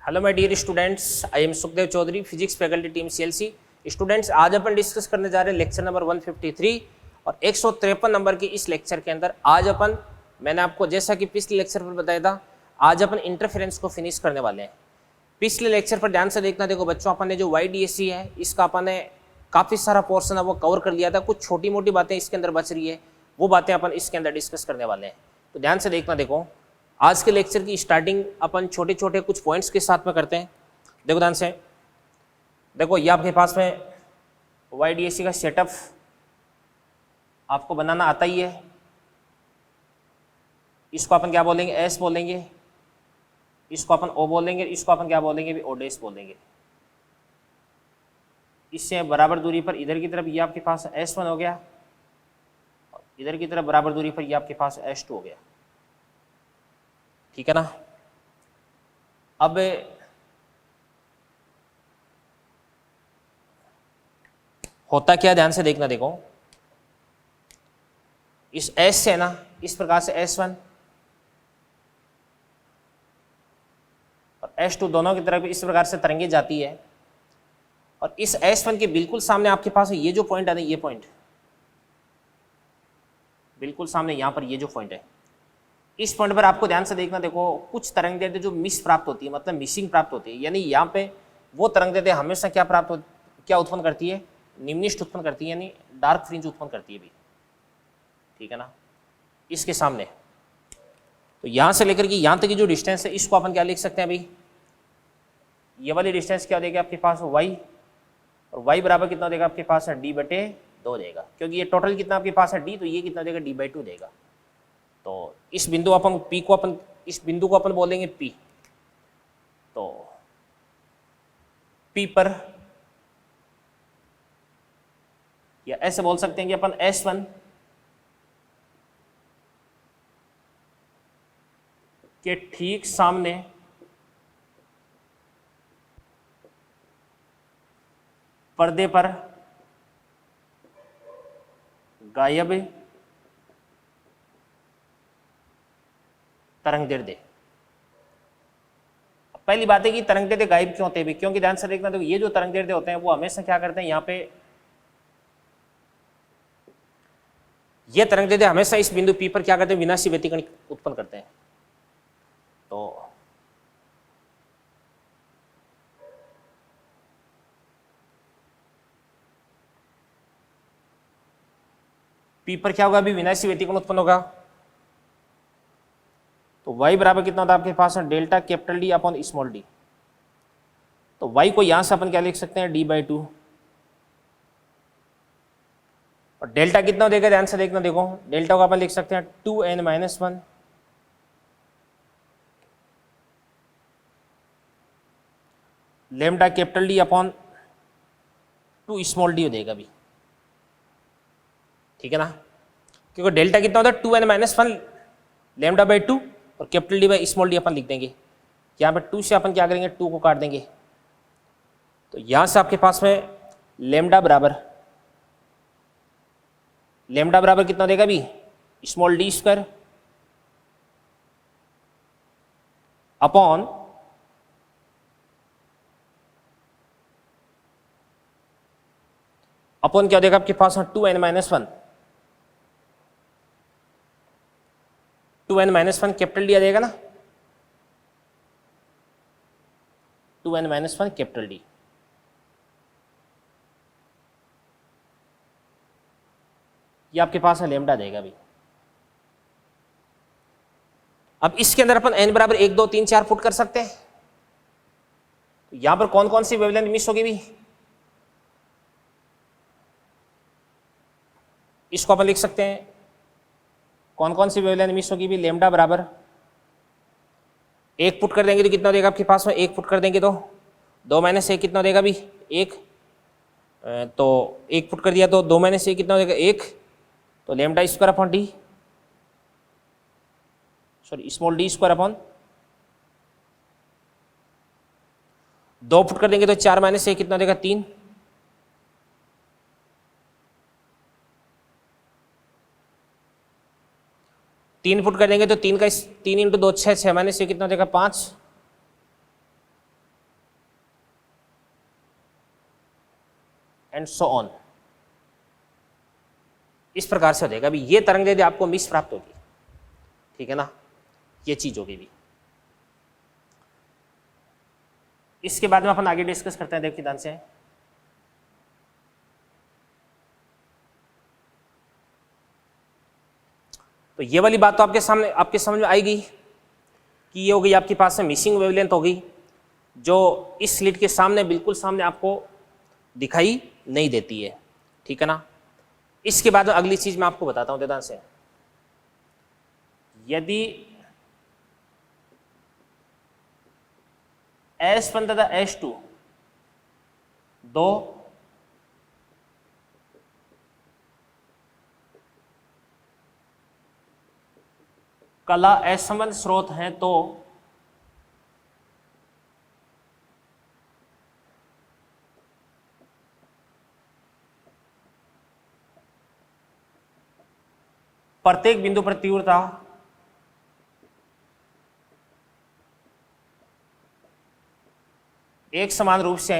Hello my dear students, I am Sukhdev Chaudhary, physics faculty team CLC. Students, आज अपन discuss करने जा रहे हैं लेक्चर नंबर 153 और 153 नंबर की इस लेक्चर के अंदर आज अपन, मैंने आपको जैसा कि पिछले लेक्चर पर बताया था, आज अपन इंटरफेरेंस को फिनिश करने वाले हैं। पिछले लेक्चर पर ध्यान से देखना। देखो बच्चों, अपन ने जो YDAC है इसका अपन ने काफ़ी सारा पोर्शन है वो कवर कर लिया था। कुछ छोटी मोटी बातें इसके अंदर बच रही है, वो बातें अपन इसके अंदर डिस्कस करने वाले हैं। तो ध्यान से देखना। देखो आज के लेक्चर की स्टार्टिंग अपन छोटे छोटे कुछ पॉइंट्स के साथ में करते हैं। देखो ध्यान से देखो, ये आपके पास में YDAC का सेटअप आपको बनाना आता ही है। इसको अपन क्या बोलेंगे? एस बोलेंगे। इसको अपन O बोलेंगे। इसको अपन क्या बोलेंगे? भी ओडेस बोलेंगे। इससे बराबर दूरी पर इधर की तरफ ये आपके पास S1 हो गया, इधर की तरफ बराबर दूरी पर ये आपके पास S2 हो गया। ठीक है ना। अब होता क्या, ध्यान से देखना। देखो इस S से ना इस प्रकार से S1 और S2 दोनों की तरफ इस प्रकार से तरंगे जाती है और इस S1 के बिल्कुल सामने आपके पास ये जो पॉइंट है ना, ये पॉइंट बिल्कुल सामने यहाँ पर ये जो पॉइंट है, इस पॉइंट पर आपको ध्यान से देखना। देखो कुछ तरंग दैर्ध्य जो मिस प्राप्त होती है, मतलब मिसिंग प्राप्त होती है, यानी यहाँ पे वो तरंग दैर्ध्य हमेशा क्या क्या उत्पन्न करती है? निम्निष्ठ उत्पन्न करती है, यानी डार्क फ्रिंज उत्पन्न करती है भी। ठीक है ना। इसके सामने तो यहाँ से लेकर के यहाँ तक की जो डिस्टेंस है इसको अपन क्या लिख सकते हैं भाई? ये वाली डिस्टेंस क्या देगा आपके पास? y, और y बराबर कितना देगा आपके पास? d/2 देगा, क्योंकि ये टोटल कितना आपके पास है d, तो ये कितना देगा? d/2 देगा। तो इस बिंदु अपन P को अपन इस बिंदु को अपन बोलेंगे P। तो P पर या ऐसे बोल सकते हैं कि अपन S1 के ठीक सामने पर्दे पर गायब तरंग दैर्ध्य। पहली बात है कि तरंग दैर्ध्य गायब क्यों होते हैं? क्योंकि ध्यान से देखना, तो ये जो तरंग दैर्ध्य होते हैं वो हमेशा क्या करते हैं? यहाँ पे ये तरंग दैर्ध्य हमेशा इस बिंदु P पर क्या करते हैं? विनाशी व्यतिकरण उत्पन्न करते हैं। तो P पर क्या होगा? अभी विनाशी व्यतिकरण उत्पन्न होगा। तो y बराबर कितना होता है आपके पास? Delta capital D upon small d। तो y को यहां से अपन क्या लिख सकते हैं? d/2। और डेल्टा कितना देगा? ध्यान से देखना। देखो डेल्टा को अपन लिख सकते हैं 2n-1 lambda capital D upon 2 small d देगा भी। ठीक है ना। क्योंकि डेल्टा कितना होता है? 2n-1 λ/2 और capital D by small d अपन लिख देंगे। यहाँ पे 2 से अपन क्या करेंगे? 2 को काट देंगे। तो यहाँ से आपके पास में लेमडा बराबर कितना देगा भी? स्मॉल d² अपॉन क्या देगा आपके पास? 2n-1 2n-1 कैपिटल D आ जाएगा ना। 2n-1 capital D। ये आपके पास है लेमडा देगा भी। अब इसके अंदर अपन n बराबर 1 2 3 4 पुट कर सकते हैं। तो यहां पर कौन कौन सी वेवलेंथ मिस होगी भी? इसको अपन लिख सकते हैं कौन कौन सी वेवलेंथ मिस होगी भी? लेमडा बराबर 1 पुट कर देंगे तो कितना देगा आपके पास में? 1 पुट कर देंगे तो 2 - 1 कितना देगा भी? 1। तो 1 पुट कर दिया तो 2 - 1 कितना देगा? 1। तो λ² upon d, sorry small d² upon 2 put कर देंगे तो 4 - 1 कितना देगा? 3। 3 फुट कर देंगे तो 3 × 2 6 6 - 6 कितना देगा 5। And so on. इस प्रकार से हो जाएगा। अभी ये तरंग यदि आपको मिस प्राप्त होगी, ठीक है ना, ये चीज होगी भी। इसके बाद में अपन आगे डिस्कस करते हैं, देखिए ध्यान से। तो ये वाली बात तो आपके सामने, आपके समझ में आई गई कि ये हो गई आपके पास में मिसिंग वेवलेंथ हो गई, जो इस स्लिट के सामने, बिल्कुल सामने आपको दिखाई नहीं देती है, ठीक है ना। इसके बाद अगली चीज मैं आपको बताता हूं ध्यान से। यदि S1 तथा S2 दो कला असंबद्ध स्रोत हैं तो प्रत्येक बिंदु पर तीव्रता एक समान रूप से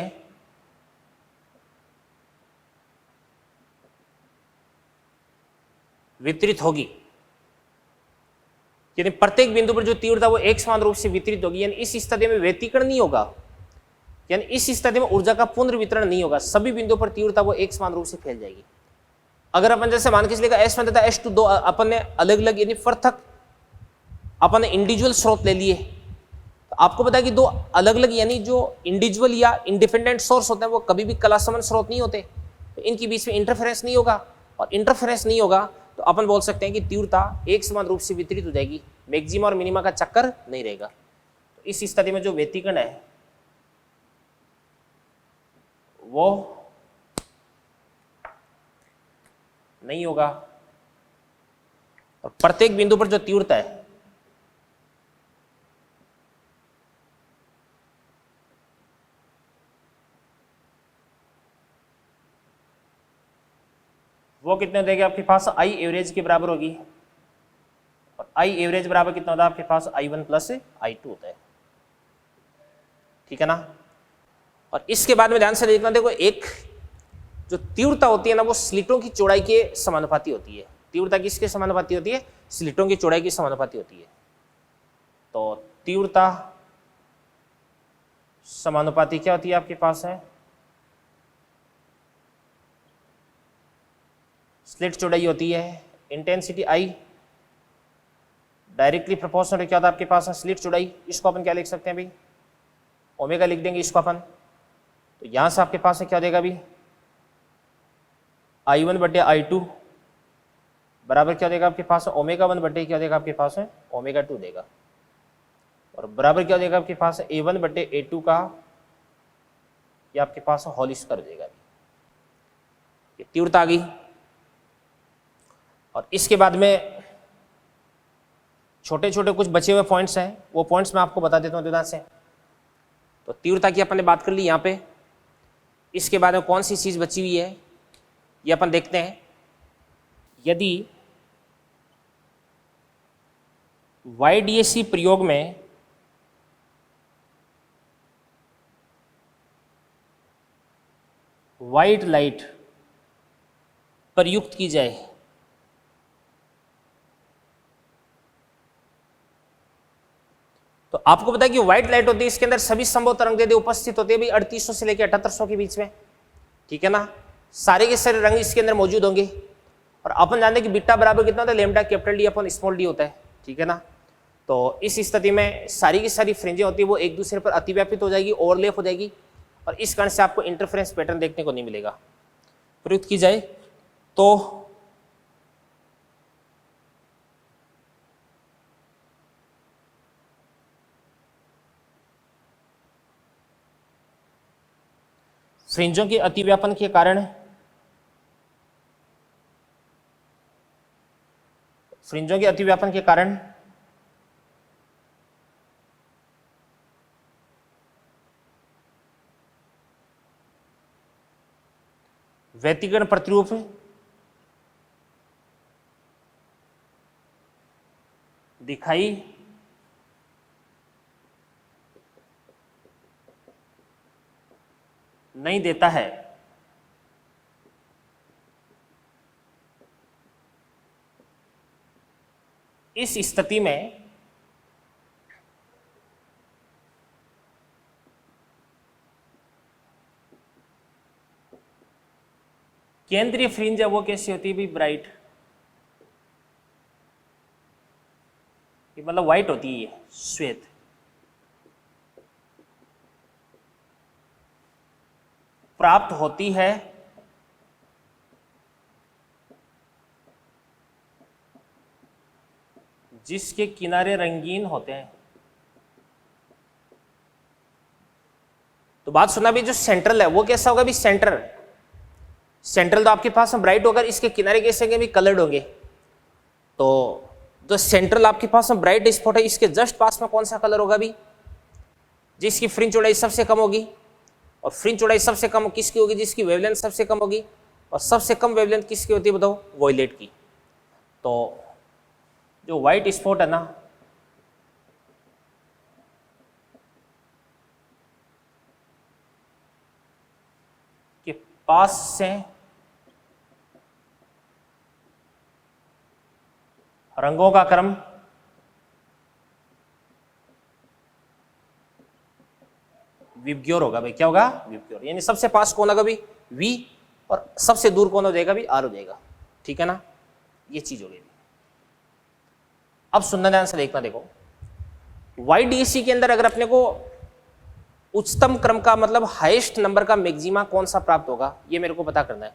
वितरित होगी। यानी प्रत्येक बिंदु पर जो तीव्रता वो एक समान रूप से वितरित होगी, यानी इस स्थिति में व्यतिकरण नहीं होगा, यानी इस स्थिति में ऊर्जा का पुनर्वितरण नहीं होगा, सभी बिंदुओं पर तीव्रता वो एक समान रूप से फैल जाएगी। अगर अपन जैसे मान के चलेगा S1 तथा S2 दो अपन ने अलग अलग यानी पृथक अपन ने इंडिविजुअल स्रोत ले लिए, तो आपको पता है कि दो अलग अलग यानी जो इंडिविजुअल या इंडिपेंडेंट सोर्स होते हैं वो कभी भी कला संबंध स्रोत नहीं होते, तो इनके बीच में इंटरफेरेंस नहीं होगा, और इंटरफेरेंस नहीं होगा तो अपन बोल सकते हैं कि तीव्रता एक समान रूप से वितरित हो जाएगी, मैक्सिमा और मिनिमा का चक्कर नहीं रहेगा। तो इस स्थिति में जो व्यतिकरण है वो नहीं होगा, और प्रत्येक बिंदु पर जो तीव्रता है वो कितने हो जाएगी आपके पास, आई एवरेज के बराबर होगी, और आई एवरेज बराबर कितना होता है आपके पास, I1 प्लस I2 होता है, ठीक है ना। और इसके बाद में ध्यान से देखना, देखो एक जो तीव्रता होती है ना वो स्लिटों की चौड़ाई के समानुपाती होती है। तीव्रता किसके समानुपाती होती है, स्लिटों की चौड़ाई की समानुपाती होती है। तो तीव्रता समानुपाती क्या होती है आपके पास है, स्लिट चौड़ाई होती है, इंटेंसिटी I डायरेक्टली प्रोपोर्शनल क्या होता है आपके पास है, स्लिट चौड़ाई। इसको अपन क्या लिख सकते हैं भाई, ओमेगा लिख देंगे इसको अपन। तो यहां से आपके पास है क्या देगा अभी, I1 बटे I2 बराबर क्या देगा आपके पास, ओमेगा 1 बटे क्या देगा आपके पास है, ओमेगा 2 देगा, और बराबर क्या देगा आपके पास, A1 बटे A2 का ये आपके पास होल स्क्वायर देगा। ये तीव्रता आ गई। और इसके बाद में छोटे छोटे कुछ बचे हुए पॉइंट्स हैं, वो पॉइंट्स मैं आपको बता देता हूँ ध्यान से। तो तीव्रता की अपन ने बात कर ली यहाँ पे। इसके बाद में कौन सी चीज़ बची हुई है ये अपन देखते हैं। यदि YDAC प्रयोग में व्हाइट लाइट प्रयुक्त की जाए तो आपको पता है कि व्हाइट लाइट होती है, इसके अंदर सभी संभव तरंगदैर्ध्य उपस्थित होते हैं भाई 3800 से लेकर 7800 के बीच में, ठीक है ना। सारे के सारे रंग इसके अंदर मौजूद होंगे। और अपन जानते हैं कि बीटा बराबर कितना होता है, लैम्डा कैपिटल डी अपन स्मॉल डी होता है, ठीक है ना। तो इस स्थिति में सारी की सारी फ्रिंजें होती है वो एक दूसरे पर अतिव्यापित हो जाएगी, ओवरलैप हो जाएगी, और इस कारण से आपको इंटरफेरेंस पैटर्न देखने को नहीं मिलेगा। प्रयुक्त की जाए तो फ्रिंजों के अतिव्यापन के कारण व्यतिकरण प्रतिरूप दिखाई नहीं देता है। इस स्थिति में केंद्रीय फ्रिंज है वो कैसी होती है भी? ब्राइट, मतलब व्हाइट होती है, श्वेत। प्राप्त होती है जिसके किनारे रंगीन होते हैं। तो बात सुना भी, जो सेंट्रल है वो कैसा होगा भी? सेंट्रल तो आपके पास में ब्राइट होगा, इसके किनारे कैसे होंगे भी? कलर्ड होंगे। तो जो सेंट्रल आपके पास में ब्राइट स्पॉट है, इसके जस्ट पास में कौन सा कलर होगा भी? जिसकी फ्रिंज चौड़ाई सबसे कम होगी। और फ्रिंज चौड़ाई सबसे कम किसकी होगी? जिसकी वेवलेंथ सबसे कम होगी। और सबसे कम वेवलेंथ किसकी होती है बताओ? वॉयलेट की। तो जो व्हाइट स्पॉट है ना, के पास से रंगों का क्रम विबग्योर होगा भाई। क्या होगा? विबग्योर। यानी सबसे पास कौन होगा भी? वी, और सबसे दूर कौन हो जाएगा भी? आर हो जाएगा। ठीक है ना, ये चीज होगी। अब सुनना ध्यान से देखना, देखो YDAC के अंदर अगर अपने को उच्चतम क्रम का मतलब हाईएस्ट नंबर का मैक्सिमा कौन सा प्राप्त होगा, ये मेरे को पता करना है।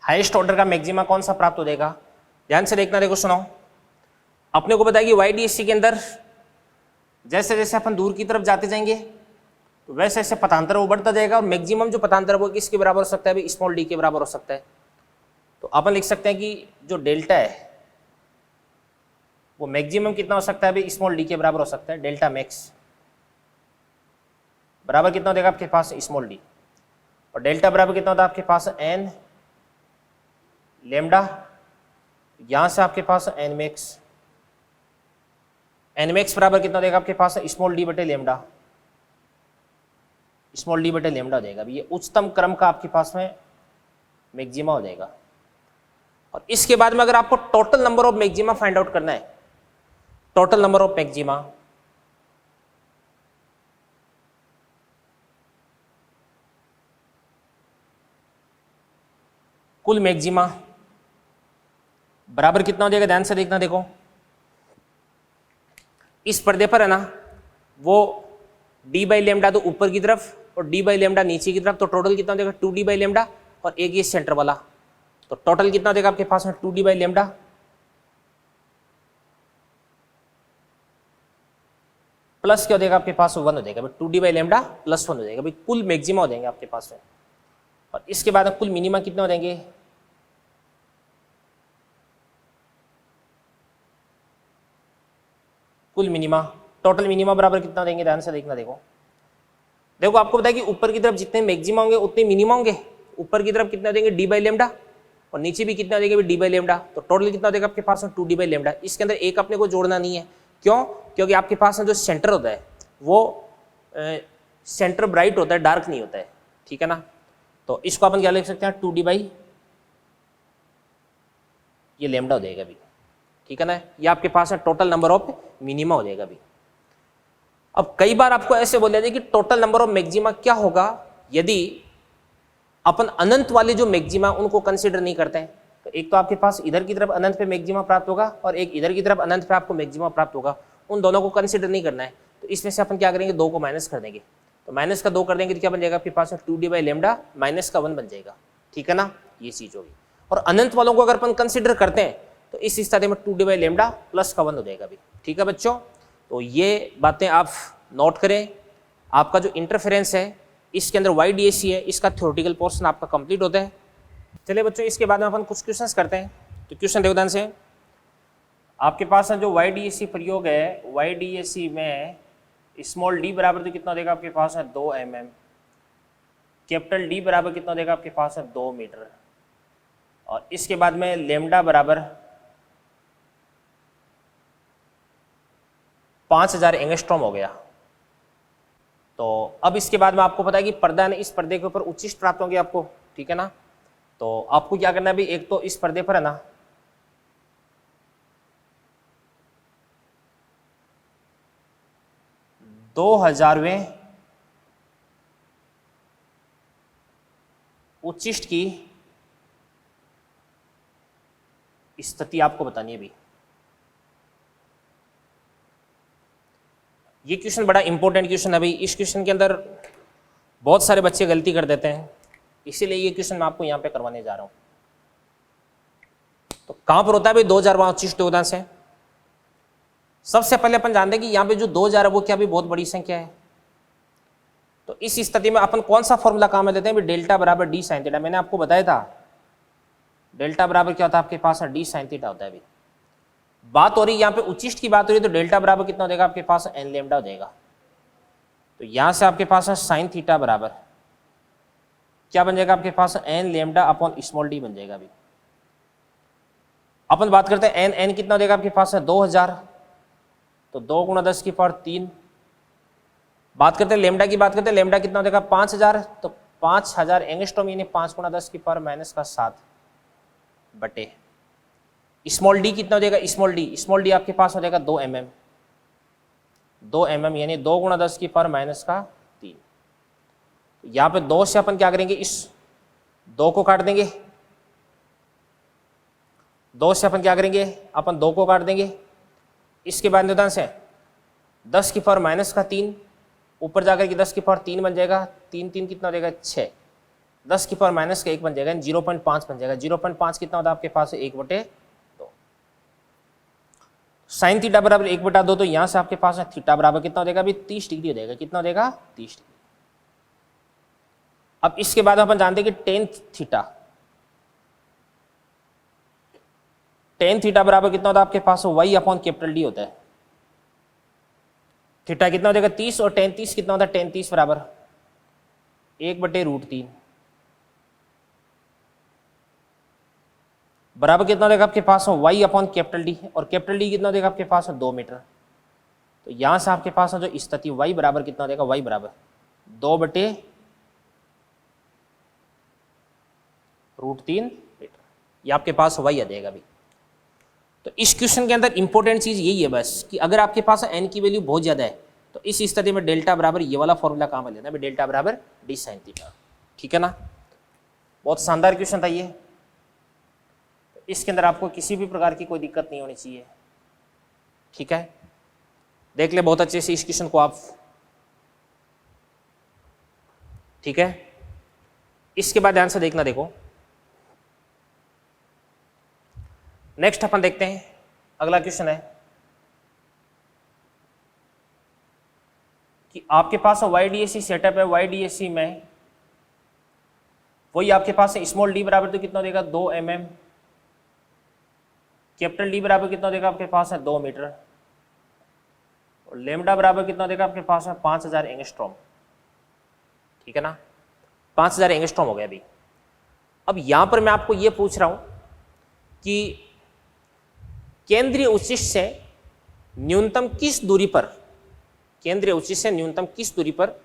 हाईएस्ट ऑर्डर का मैक्सिमा कौन सा प्राप्त हो जाएगा? ध्यान से देखना, देखो सुनो। अपने को पता है कि YDAC के अंदर जैसे जैसे अपन दूर की तरफ जाते जाएंगे तो वैसे वैसे पथांतर वो बढ़ता जाएगा, और मैक्सिमम जो पथांतर वो किसके बराबर हो सकता है भी? स्मॉल डी के बराबर हो सकता है। तो अपन लिख सकते हैं कि जो डेल्टा है वो मैक्सिमम कितना हो सकता है भी? स्मॉल डी के बराबर हो सकता है। डेल्टा मैक्स बराबर कितना देगा आपके पास? Small d. और डेल्टा बराबर कितना होता है आपके पास? एन लेमडा, यहां से आपके पास एन मैक्स। एन मैक्स बराबर कितना देगा आपके पास? स्मॉल डी बटे लेमडा। स्मॉल डी बटे लेमडा हो जाएगा। ये उच्चतम क्रम का आपके पास में मैक्सिमा हो जाएगा। और इसके बाद में अगर आपको total number of maxima find out करना है, टोटल नंबर ऑफ मैक्सिमा, कुल मैक्सिमा बराबर कितना हो जाएगा? ध्यान से देखना, देखो इस पर्दे पर है ना वो d बाई लेमडा तो ऊपर की तरफ और d बाई लेमडा नीचे की तरफ, तो टोटल कितना हो जाएगा? 2d बाई लेमडा, और एक ये सेंटर वाला, तो टोटल कितना हो जाएगा आपके पास में? 2d बाई लेमडा प्लस क्या हो जाएगा आपके पास? 1 हो जाएगा भाई। 2d बाई लेमडा प्लस 1 हो जाएगा भाई। कुल मैक्सिमा हो जाएंगे आपके पास में। और इसके बाद कुल मिनिमा कितने हो जाएंगे? कुल मिनिमा, टोटल मिनिमा बराबर कितना देंगे? ध्यान से देखना, देखो देखो आपको बताया कि ऊपर की तरफ जितने मैक्सिमा होंगे उतने मिनिमा होंगे। ऊपर की तरफ कितना देंगे? d बाई लेमडा, और नीचे भी कितना देंगे? d by lambda. तो टोटल कितना देगा आपके पास में? 2d by lambda. इसके अंदर एक अपने को जोड़ना नहीं है। क्यों? क्योंकि आपके पास में जो सेंटर होता है वो सेंटर ब्राइट होता है, डार्क नहीं होता है। ठीक है ना, तो इसको अपन क्या लिख सकते हैं? 2d बाई ये लेमडा हो जाएगा भी। ठीक है ना, ये आपके पास है टोटल नंबर ऑफ मिनिमा हो जाएगा भी। अब कई बार आपको ऐसे बोला जाए कि टोटल नंबर ऑफ मैक्सिमा क्या होगा यदि अपन अनंत वाले जो मैक्सिमा उनको कंसीडर नहीं करते हैं। तो एक तो आपके पास इधर की तरफ अनंत पे मैक्सिमा प्राप्त होगा, और एक इधर की तरफ अनंत पे आपको मैक्सिमा प्राप्त होगा। उन दोनों को कंसीडर नहीं करना है, तो इसमें से अपन क्या करेंगे? 2 को माइनस कर देंगे। तो माइनस का 2 कर देंगे तो क्या बन जाएगा आपके पास? 2d बाई लेमडा माइनस का 1 बन जाएगा। ठीक है ना, ये चीज होगी। और अनंत वालों को अगर अपन कंसिडर करते हैं तो इस स्थिति में 2d बाई लेमडा प्लस का 1 हो जाएगा भी। ठीक है बच्चों, तो ये बातें आप नोट करें। आपका जो इंटरफेरेंस है इसके अंदर YDAC है, इसका थ्योरेटिकल पोर्शन आपका कंप्लीट होता है। चलिए बच्चों, इसके बाद में अपन कुछ क्वेश्चंस करते हैं। तो क्वेश्चन देखो ध्यान से। आपके पास जो YDAC प्रयोग है, YDAC में स्मॉल d बराबर तो कितना देगा आपके पास है? 2 mm। कैपिटल D बराबर कितना देगा आपके पास है? 2 मीटर। और इसके बाद में लेमडा बराबर 5000 एंगस्ट्रॉम हो गया। तो अब इसके बाद में आपको पता है कि पर्दा है ना, इस पर्दे के ऊपर उच्चिष्ट प्राप्त होंगे आपको, ठीक है ना। तो आपको क्या करना है भाई, एक तो इस पर्दे पर है ना 2000वें उच्चिष्ट की स्थिति आपको बतानी है भाई। ये क्वेश्चन बड़ा इंपॉर्टेंट क्वेश्चन है भाई। इस क्वेश्चन के अंदर बहुत सारे बच्चे गलती कर देते हैं, इसीलिए ये क्वेश्चन मैं आपको यहाँ पे करवाने जा रहा हूँ। तो कहाँ पर होता है भाई 2000 वहाँ उच्चिष्ट योगदान से? सबसे पहले अपन जानते हैं कि यहाँ पे जो 2000 है वो क्या भी बहुत बड़ी संख्या है। तो इस स्थिति में अपन कौन सा फॉर्मूला काम में लेते हैं भाई, डेल्टा बराबर डी साइन थीटा। मैंने आपको बताया था डेल्टा बराबर क्या होता है आपके पास, डी साइन थीटा होता है भाई। बात हो रही है यहाँ पे उच्चिष्ट की बात हो रही है, तो डेल्टा बराबर कितना हो जाएगा आपके पास, एन लेमडा हो जाएगा। तो यहां से आपके पास है साइन थीटा बराबर क्या बन जाएगा आपके पास, n lambda upon small d बन जाएगा अभी। अपन बात करते हैं एन, एन कितना हो जाएगा आपके पास है 2000, तो 2 गुणा 10 की पावर 3। बात करते हैं लेमडा की, बात करते हैं लेमडा कितना हो जाएगा 5000, तो 5000 एंगस्ट्रॉम यानी 5 गुणा 10 की पावर माइनस का 7 बटे स्मॉल डी कितना हो जाएगा, स्मॉल डी आपके पास हो जाएगा 2 mm, 2 mm यानी 2 गुणा 10 की पावर माइनस का 3। तो यहाँ पे 2 से अपन क्या करेंगे, इस 2 को काट देंगे, 2 से अपन क्या करेंगे, अपन 2 को काट देंगे। इसके बाद निदान से 10 की पावर माइनस का 3, ऊपर जाकर के 10 की पावर 3 बन जाएगा, 3 3 कितना हो जाएगा 6, 10 की पावर माइनस का 1 बन जाएगा, 0.5 बन जाएगा। 0.5 कितना होता है आपके पास, 1/2। साइन थीटा बराबर 1/2, तो यहां से आपके पास है थीटा बराबर कितना हो जाएगा अभी, 30 डिग्री हो जाएगा। कितना हो जाएगा, 30 डिग्री। अब इसके बाद अपन जानते हैं कि टेन थीटा बराबर कितना होता है आपके पास, वाई अपॉन कैपिटल डी होता है। थीटा कितना हो जाएगा 30, और टेन 30 कितना होता है, टेन 30 बराबर 1/√3 बराबर कितना हो जाएगा आपके पास, वाई अपॉन कैपिटल डी, और कैपिटल डी कितना हो जाएगा आपके पास 2 मीटर। तो यहां से आपके पास जो स्थिति वाई बराबर कितना हो जाएगा, वाई बराबर 2/√3 मीटर, ये आपके पास वाई आ जाएगा अभी। तो इस क्वेश्चन के अंदर इंपॉर्टेंट चीज यही है बस, कि अगर आपके पास एन की वैल्यू बहुत ज्यादा है तो इस स्थिति में डेल्टा बराबर ये वाला फॉर्मूला काम में लेना है, डेल्टा बराबर डी साइन थीटा, ठीक है ना। बहुत शानदार क्वेश्चन था ये। इसके अंदर आपको किसी भी प्रकार की कोई दिक्कत नहीं होनी चाहिए, ठीक है। देख ले बहुत अच्छे से इस क्वेश्चन को आप, ठीक है। इसके बाद ध्यान से देखना, देखो नेक्स्ट अपन देखते हैं अगला क्वेश्चन है कि आपके पास YDAC सेटअप है। YDAC में वही आपके पास है, स्मॉल डी बराबर तो कितना देगा 2 mm, कैपिटल डी बराबर कितना देगा आपके पास है 2 मीटर, और लेमडा बराबर कितना देगा आपके पास है 5000 एंगस्ट्रॉम, ठीक है ना। 5000 एंगस्ट्रॉम हो गया अभी। अब यहां पर मैं आपको यह पूछ रहा हूं कि केंद्रीय उच्चिष्ट से न्यूनतम किस दूरी पर, केंद्रीय उच्चिष्ट से न्यूनतम किस दूरी पर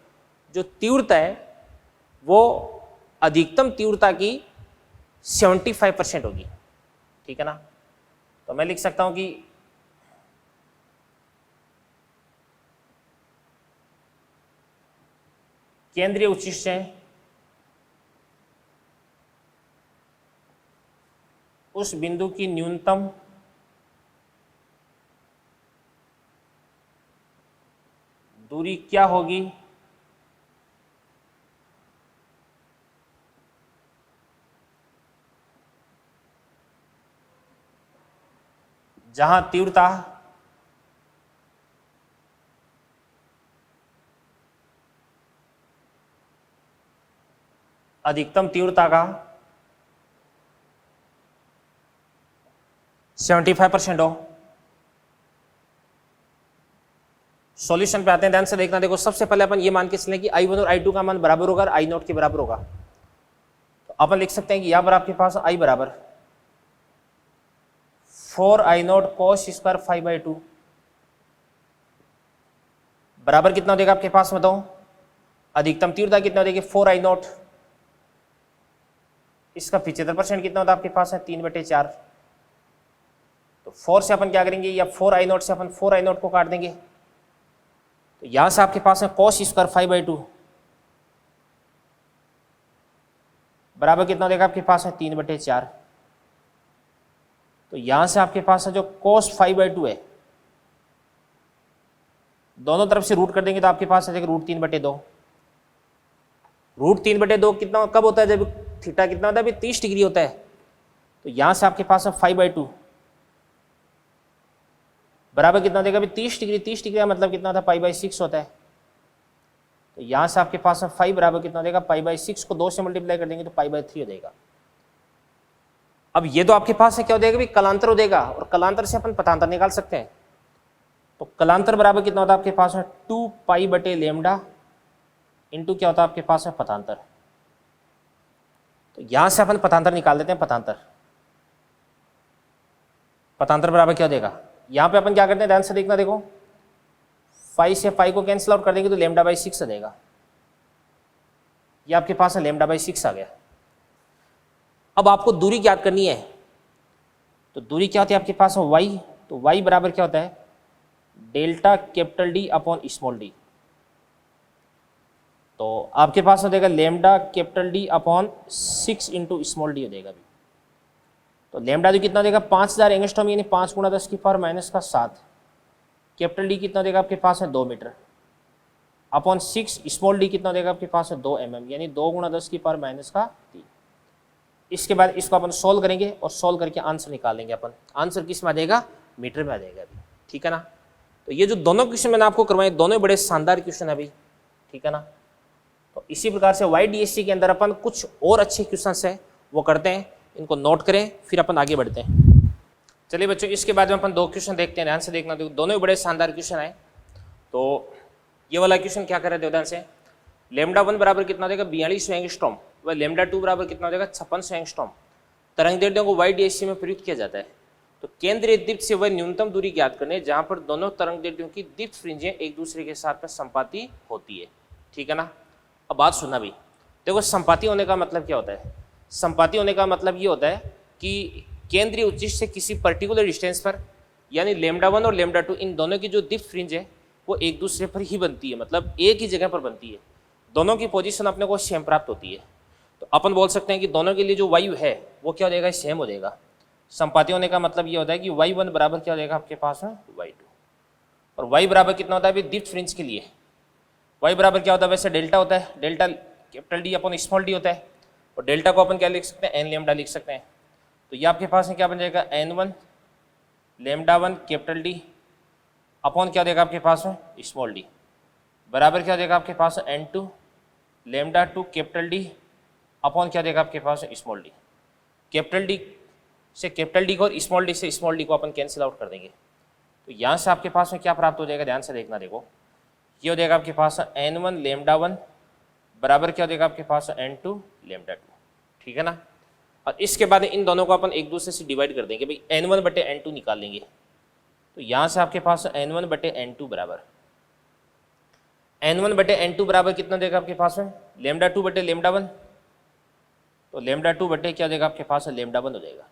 जो तीव्रता है वो अधिकतम तीव्रता की 75% होगी, ठीक है ना। तो मैं लिख सकता हूं कि केंद्रीय उच्चिष्ट से उस बिंदु की न्यूनतम दूरी क्या होगी जहां तीव्रता अधिकतम तीव्रता का 75% हो। सॉल्यूशन पे आते हैं, ध्यान से देखना। देखो सबसे पहले अपन ये मान के चलें कि I1 और I2 का मान बराबर होगा और I0 के बराबर होगा। तो अपन लिख सकते हैं कि यहां पर आपके पास I बराबर 4I0 cos² 5/2 बराबर कितना हो जाएगा आपके पास बताओ, अधिकतम तीव्रता कितना हो जाएगी 4I0, इसका 75% कितना होता है आपके पास है 3/4। तो 4 से अपन क्या करेंगे, या 4I0 से अपन 4I0 को काट देंगे, तो यहां से आपके पास है cos स्क्वायर 5/2 बराबर कितना हो जाएगा आपके पास है 3/4। तो यहां से आपके पास है जो cos 5/2 है, दोनों तरफ से रूट कर देंगे तो आपके पास आ जाएगा √3/2। √3/2 कितना कब होता है, जब थीटा कितना होता है अभी 30 डिग्री होता है। तो यहां से आपके पास है 5/2 बराबर कितना देगा अभी 30 डिग्री, 30 डिग्री का मतलब कितना होता है π/6 होता है। तो यहां से आपके पास है 5 बराबर कितना देगा π/6 को 2 से मल्टीप्लाई कर देंगे तो π/3 हो जाएगा। अब ये तो आपके पास है क्या हो जाएगा, कलांतर हो जाएगा, और कलांतर से अपन पथांतर निकाल सकते हैं। तो कलांतर बराबर कितना होता है आपके पास है 2π/λ इंटू क्या होता है आपके पास है पथांतर। तो यहां से अपन पथांतर निकाल देते हैं, पथांतर बराबर क्या हो जाएगा, यहां पे अपन क्या करते हैं ध्यान से देखना, देखो 5 से 5 को कैंसिल आउट कर देंगे तो λ/6 आ जाएगा। ये आपके पास है λ/6 आ गया। अब आपको दूरी ज्ञात करनी है, तो दूरी क्या होती है आपके पास है y, तो y बराबर क्या होता है delta capital D upon small d। तो आपके पास हो जाएगा lambda capital D upon 6 into small d हो जाएगा। अभी तो लैम्डा जो कितना देगा 5000 एंगस्ट्रॉम यानी 5 × 10⁻⁷। कैपिटल D कितना देगा आपके पास है 2 मीटर अपॉन 6, स्मॉल d कितना देगा आपके पास है 2 mm यानी 2 × 10⁻3। इसके बाद इसको अपन सोल्व करेंगे और सोल्व करके आंसर निकाल लेंगे अपन। आंसर किस में आ जाएगा, मीटर में आ जाएगा अभी, ठीक है ना। तो ये जो दोनों क्वेश्चन मैंने आपको करवाए दोनों बड़े शानदार क्वेश्चन है अभी, ठीक है ना। तो इसी प्रकार से YDSC के अंदर अपन कुछ और अच्छे क्वेश्चन है वो करते हैं, इनको नोट करें फिर अपन आगे बढ़ते हैं। चलिए बच्चों, इसके बाद में अपन 2 क्वेश्चन देखते हैं, ध्यान से देखना, दोनों बड़े शानदार क्वेश्चन है। तो ये वाला क्वेश्चन क्या कर रहे थे ध्यान से, λ1 बराबर कितना देगा 4200 एंगस्ट्रॉम व λ2 बराबर कितना देगा 5600 एंगस्ट्रॉम। तरंग दैर्ध्यों को YDSC में प्रयुक्त किया जाता है। तो केंद्रीय दीप्त से वह न्यूनतम दूरी ज्ञात करने जहां पर दोनों तरंग दैर्ध्यों की दीप्त फ्रिंजें एक दूसरे के साथ में संपाती होती है, ठीक है ना। अब बात सुनना भी, देखो संपाती होने का मतलब क्या होता है, संपाती होने का मतलब ये होता है कि केंद्रीय उच्चिष्ट से किसी पर्टिकुलर डिस्टेंस पर यानी λ1 और λ2 इन दोनों की जो दीप्त फ्रिंज है वो एक दूसरे पर ही बनती है, मतलब एक ही जगह पर बनती है, दोनों की पोजीशन अपने को सेम प्राप्त होती है। तो अपन बोल सकते हैं कि दोनों के लिए जो वायु है वो क्या हो जाएगा, सेम हो जाएगा। संपाती होने का मतलब ये होता है कि y1 बराबर क्या हो जाएगा आपके पास है y2, और y बराबर कितना होता है अभी दीप्त फ्रिंज के लिए, y बराबर क्या होता है वैसे डेल्टा होता है, delta capital D upon small d होता है, और डेल्टा को अपन क्या लिख सकते हैं n लैम्डा लिख सकते हैं। तो ये आपके पास है क्या बन जाएगा n1 λ1 कैपिटल D अपॉन क्या देगा आपके पास है स्मॉल d बराबर क्या देगा आपके पास है n2 λ2 कैपिटल D अपॉन क्या देगा आपके पास है स्मॉल d। कैपिटल D से कैपिटल D को और स्मॉल d से स्मॉल d को अपन कैंसिल आउट कर देंगे। तो यहाँ से आपके पास में क्या प्राप्त हो जाएगा, ध्यान से देखना, देखो ये हो जाएगा आपके पास n1 λ1 बराबर क्या हो जाएगा आपके पास n2 λ2, ठीक है ना। और इसके बाद इन दोनों को अपन एक दूसरे से डिवाइड कर देंगे, भाई n1/n2 निकाल लेंगे। तो यहाँ से आपके पास n1/n2 बराबर n1/n2 बराबर कितना देगा आपके पास में λ2/λ1, तो λ2 क्या देगा आपके पास λ1 हो जाएगा।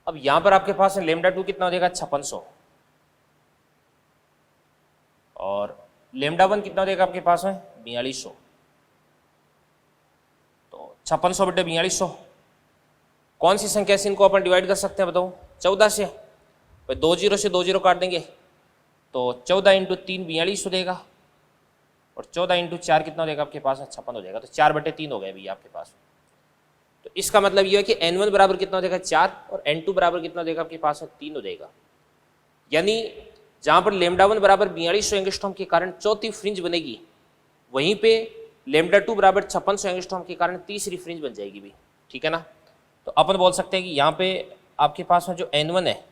अब यहाँ पर आपके पास λ2 कितना हो जाएगा 5600, और λ1 कितना देगा आपके पास है 4200। तो 5600/4200 कौन सी संख्या से इनको अपन डिवाइड कर सकते हैं बताओ, 14 से, भाई 2 0 से 2 0 काट देंगे तो 14 × 3 42 हो जाएगा, और 14 × 4 कितना हो जाएगा आपके पास 56 हो जाएगा। तो 4/3 हो गए भैया आपके पास। तो इसका मतलब ये है कि n1 बराबर कितना हो जाएगा 4 और n2 बराबर कितना हो जाएगा आपके पास 3 हो जाएगा। यानी जहाँ पर λ1 बराबर 4200 एंगस्ट्रॉम के कारण चौथी फ्रिंज बनेगी, वहीं पे λ2 बराबर 5600 एंगस्ट्रॉम के कारण तीसरी फ्रिंज बन जाएगी भी, ठीक है ना। तो अपन बोल सकते हैं कि यहाँ पे आपके पास में जो n1 है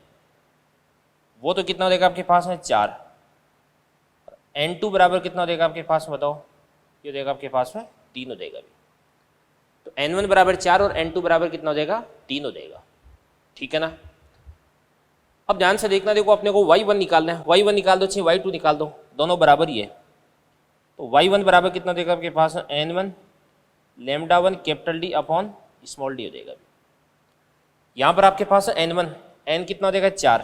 वो तो कितना हो जाएगा आपके पास है 4, n2 बराबर कितना हो जाएगा आपके पास में बताओ, ये हो जाएगा आपके पास में 3 हो जाएगा अभी। तो n1 बराबर 4 और n2 बराबर कितना हो जाएगा 3 हो जाएगा, ठीक है ना। अब ध्यान से देखना, देखो अपने को y1 निकालना है, y1 निकाल दो चाहे y2 निकाल दो, दोनों बराबर ही है, तो y1 बराबर कितना देगा आपके पास n1 lambda one capital D upon small D हो जाएगा। यहाँ पर आपके पास n1, n कितना हो जाएगा 4,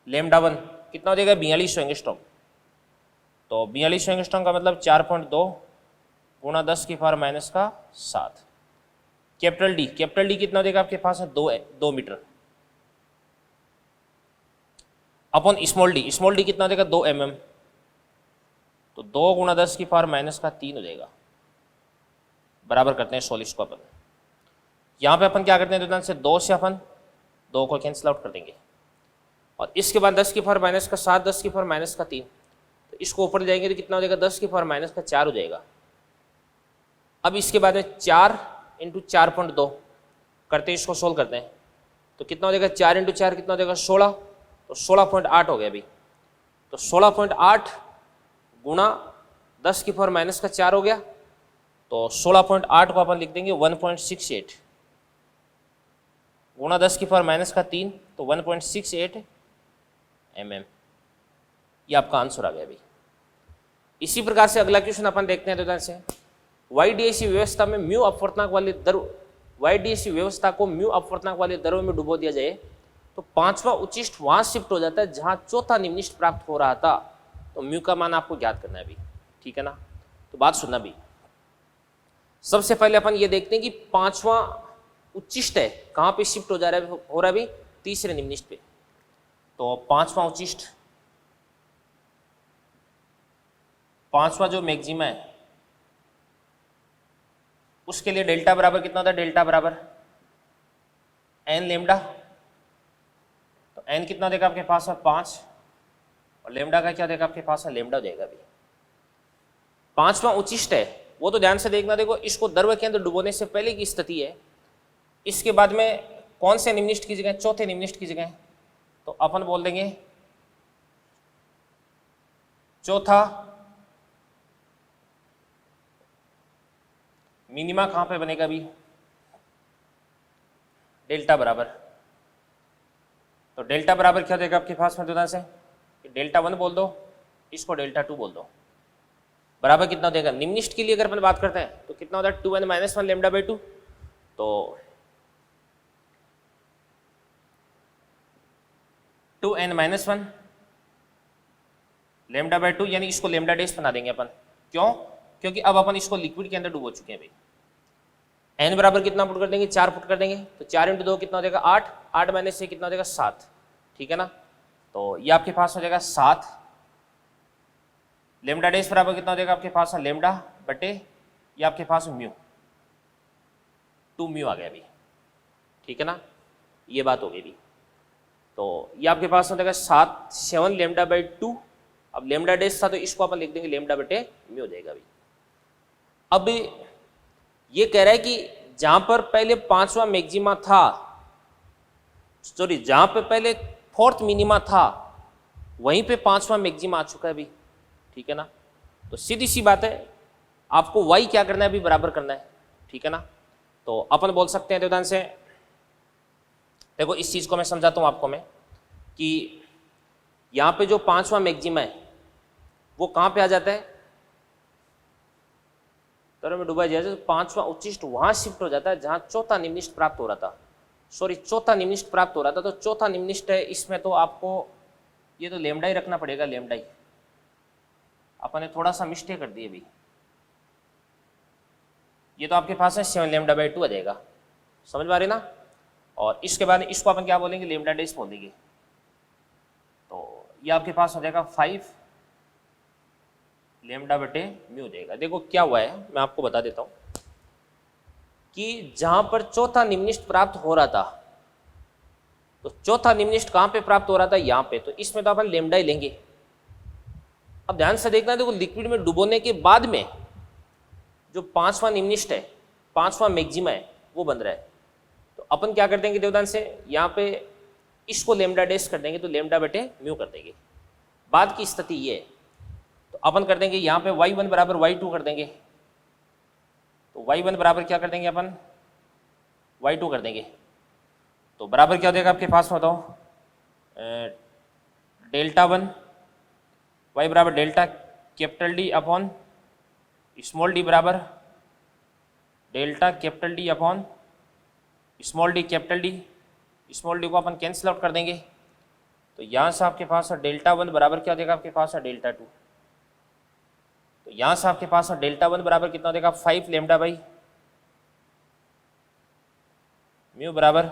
लेमडा वन कितना हो जाएगा 42 एंगस्ट्रॉम, तो 42 एंगस्ट्रॉम का मतलब 4.2 गुणा 10⁻⁷। कैपिटल डी कितना हो जाएगा आपके पास है 2 मीटर अपॉन स्मॉल डी कितना हो जाएगा 2 mm, तो 2 गुणा 10⁻³ हो जाएगा। बराबर करते हैं 16 को अपन, यहाँ पे अपन क्या करते हैं तो से 2 से अपन 2 को कैंसिल आउट कर देंगे, और इसके बाद 10⁻⁷, 10⁻3, तो इसको ऊपर जाएंगे तो कितना हो जाएगा 10⁻⁴ हो जाएगा। अब इसके बाद में 4 × 4.2 करते हैं, इसको सोल्व करते हैं, तो कितना हो जाएगा 4 × 4 कितना हो जाएगा 16, तो 16.8 हो गया अभी, तो 16.8 गुणा 10⁻⁴ हो गया, तो 16.8 को अपन लिख देंगे 1.68 गुणा 10⁻⁻3, तो 1.68 mm, ये आपका आंसर आ गया अभी। इसी प्रकार से अगला क्वेश्चन अपन देखते हैं तो से YDAC व्यवस्था में म्यू अपवर्तनांक वाली दर, YDAC व्यवस्था को म्यू अपवर्तनांक वाली दरों में डुबो दिया जाए तो पांचवा उच्चिष्ट वहां शिफ्ट हो जाता है जहां चौथा निम्निष्ट प्राप्त हो रहा था, तो म्यू का मान आपको ज्ञात करना है अभी, ठीक है ना। तो बात सुनना भी, सबसे पहले अपन ये देखते हैं कि पांचवा उच्चिष्ट है कहां पे शिफ्ट हो रहा है अभी तीसरे निम्निष्ट पे, तो पांचवा उच्चिष्ट, पांचवा जो मैक्सिमा है उसके लिए डेल्टा बराबर कितना होता है, डेल्टा बराबर n लेमडा, तो n कितना देगा आपके पास है 5, और लेमडा का क्या देगा आपके पास है लेमडा देगा अभी। पांचवा उच्चिष्ट है वो तो ध्यान से देखना, देखो इसको द्रव के अंदर डुबोने से पहले की स्थिति है, इसके बाद में कौन से निम्निष्ट की जगह, चौथे निम्निष्ट की जगह, तो अपन बोल देंगे चौथा मिनिमा कहां पे बनेगा अभी, डेल्टा बराबर, तो डेल्टा बराबर क्या देगा आपके पास में दोनों से, डेल्टा 1 बोल दो, इसको डेल्टा 2 बोल दो, बराबर कितना देगा। निम्निष्ट के लिए अगर अपन बात करते हैं तो कितना होता है 2n-1 लेमडा बाई 2, तो 2n-1 लेमडा बाई 2, यानी इसको लेमडा डैश बना देंगे अपन, क्यों, क्योंकि अब अपन इसको लिक्विड के अंदर डुबो चुके हैं भाई। n बराबर कितना पुट कर देंगे 4 पुट कर देंगे, तो 4 × 2 कितना हो जाएगा 8, 8 - से कितना हो जाएगा 7, ठीक है ना। तो ये आपके पास हो जाएगा 7, लेमडा डैश बराबर कितना हो जाएगा आपके पास है लेमडा बटे ये आपके पास म्यू, 2 म्यू आ गया अभी, ठीक है ना, ये बात हो गई अभी। तो ये आपके पास हो जाएगा 7 लेमडा बाई 2, अब लेमडा डैश था तो इसको अपन लिख देंगे लेमडा बटे म्यू हो जाएगा अभी। अब ये कह रहा है कि जहां पर पहले पांचवा मैक्सिमा था, सॉरी जहां पे पहले फोर्थ मिनिमा था वहीं पे पांचवा मैक्सिमा आ चुका है अभी, ठीक है ना। तो सीधी सी बात है, आपको y क्या करना है अभी बराबर करना है, ठीक है ना। तो अपन बोल सकते हैं ध्यान से, देखो इस चीज को मैं समझाता हूं आपको मैं, कि यहाँ पे जो पांचवा मैक्सिमा है वो कहाँ पे आ जाता है, तरह में डुबा जाए तो पांचवा उच्चिष्ट वहां शिफ्ट हो जाता है जहां चौथा निम्निष्ट प्राप्त हो रहा था, सॉरी चौथा निम्निष्ट प्राप्त हो रहा था, तो चौथा निम्निष्ट है इसमें तो आपको ये तो लेमडा ही रखना पड़ेगा, लेमडा ही, अपन ने थोड़ा सा मिस्टेक कर दी अभी, ये तो आपके पास है 7 लेमडा बाई 2 आ जाएगा, समझ में आ रही ना। और इसके बाद इसको अपन क्या बोलेंगे लेमडा डैश बोल देंगे, तो ये आपके पास हो जाएगा 5 लेमडा बटे म्यू हो जाएगा। देखो क्या हुआ है मैं आपको बता देता हूं कि जहां पर चौथा निम्निष्ट प्राप्त हो रहा था, तो चौथा निम्निष्ट कहां पे प्राप्त हो रहा था यहाँ पे, तो इसमें तो अपन लेमडा ही लेंगे। अब ध्यान से देखना, देखो लिक्विड में डुबोने के बाद में जो पांचवा निम्निष्ट है, पांचवा मैक्सिमा है वो बन रहा है, तो अपन क्या कर देंगे देवदान से, यहाँ पे इसको लेमडा डैश कर देंगे, तो लेमडा बटे म्यू कर देंगे। बाद की स्थिति ये है, तो अपन कर देंगे यहाँ पे y1 बराबर y2 कर देंगे, तो y1 बराबर क्या कर देंगे अपन y2 कर देंगे, तो बराबर क्या हो जाएगा आपके पास में बताओ, डेल्टा 1 y बराबर delta capital D upon small d बराबर delta capital D upon small d capital D. Small d को अपन कैंसिल आउट कर देंगे, तो यहाँ से आपके पास डेल्टा वन बराबर क्या देगा आपके पास डेल्टा टू। तो यहाँ से आपके पास डेल्टा वन बराबर कितना देगा 5 लेमडा बाई म्यू बराबर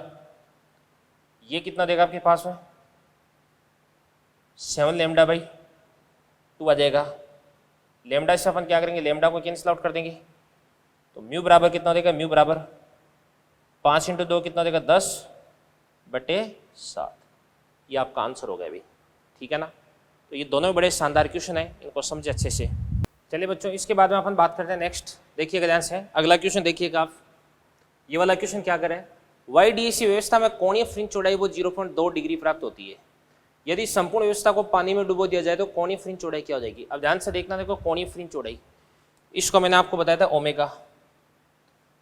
ये कितना देगा आपके पास में 7 लेमडा बाई 2 आ जाएगा। लेमडा से अपन क्या करेंगे, लेमडा को कैंसिल आउट कर देंगे, तो म्यू बराबर कितना देगा, म्यू बराबर 5 × 2 कितना देगा 10/7। ये आपका आंसर हो गया अभी, ठीक है ना। तो ये दोनों बड़े शानदार क्वेश्चन है, इनको समझे अच्छे से। चलिए बच्चों, इसके बाद में अपन बात करते हैं नेक्स्ट। देखिएगा ध्यान से, अगला क्वेश्चन देखिएगा आप। ये वाला क्वेश्चन क्या करें, YDAC व्यवस्था में कोणीय फ्रिंज चौड़ाई वो 0.2 डिग्री प्राप्त होती है। यदि संपूर्ण व्यवस्था को पानी में डुबो दिया जाए तो कोणीय फ्रिंज चौड़ाई क्या हो जाएगी। अब ध्यान से देखना, देखो कोणीय फ्रिंज चौड़ाई, इसको मैंने आपको बताया था ओमेगा।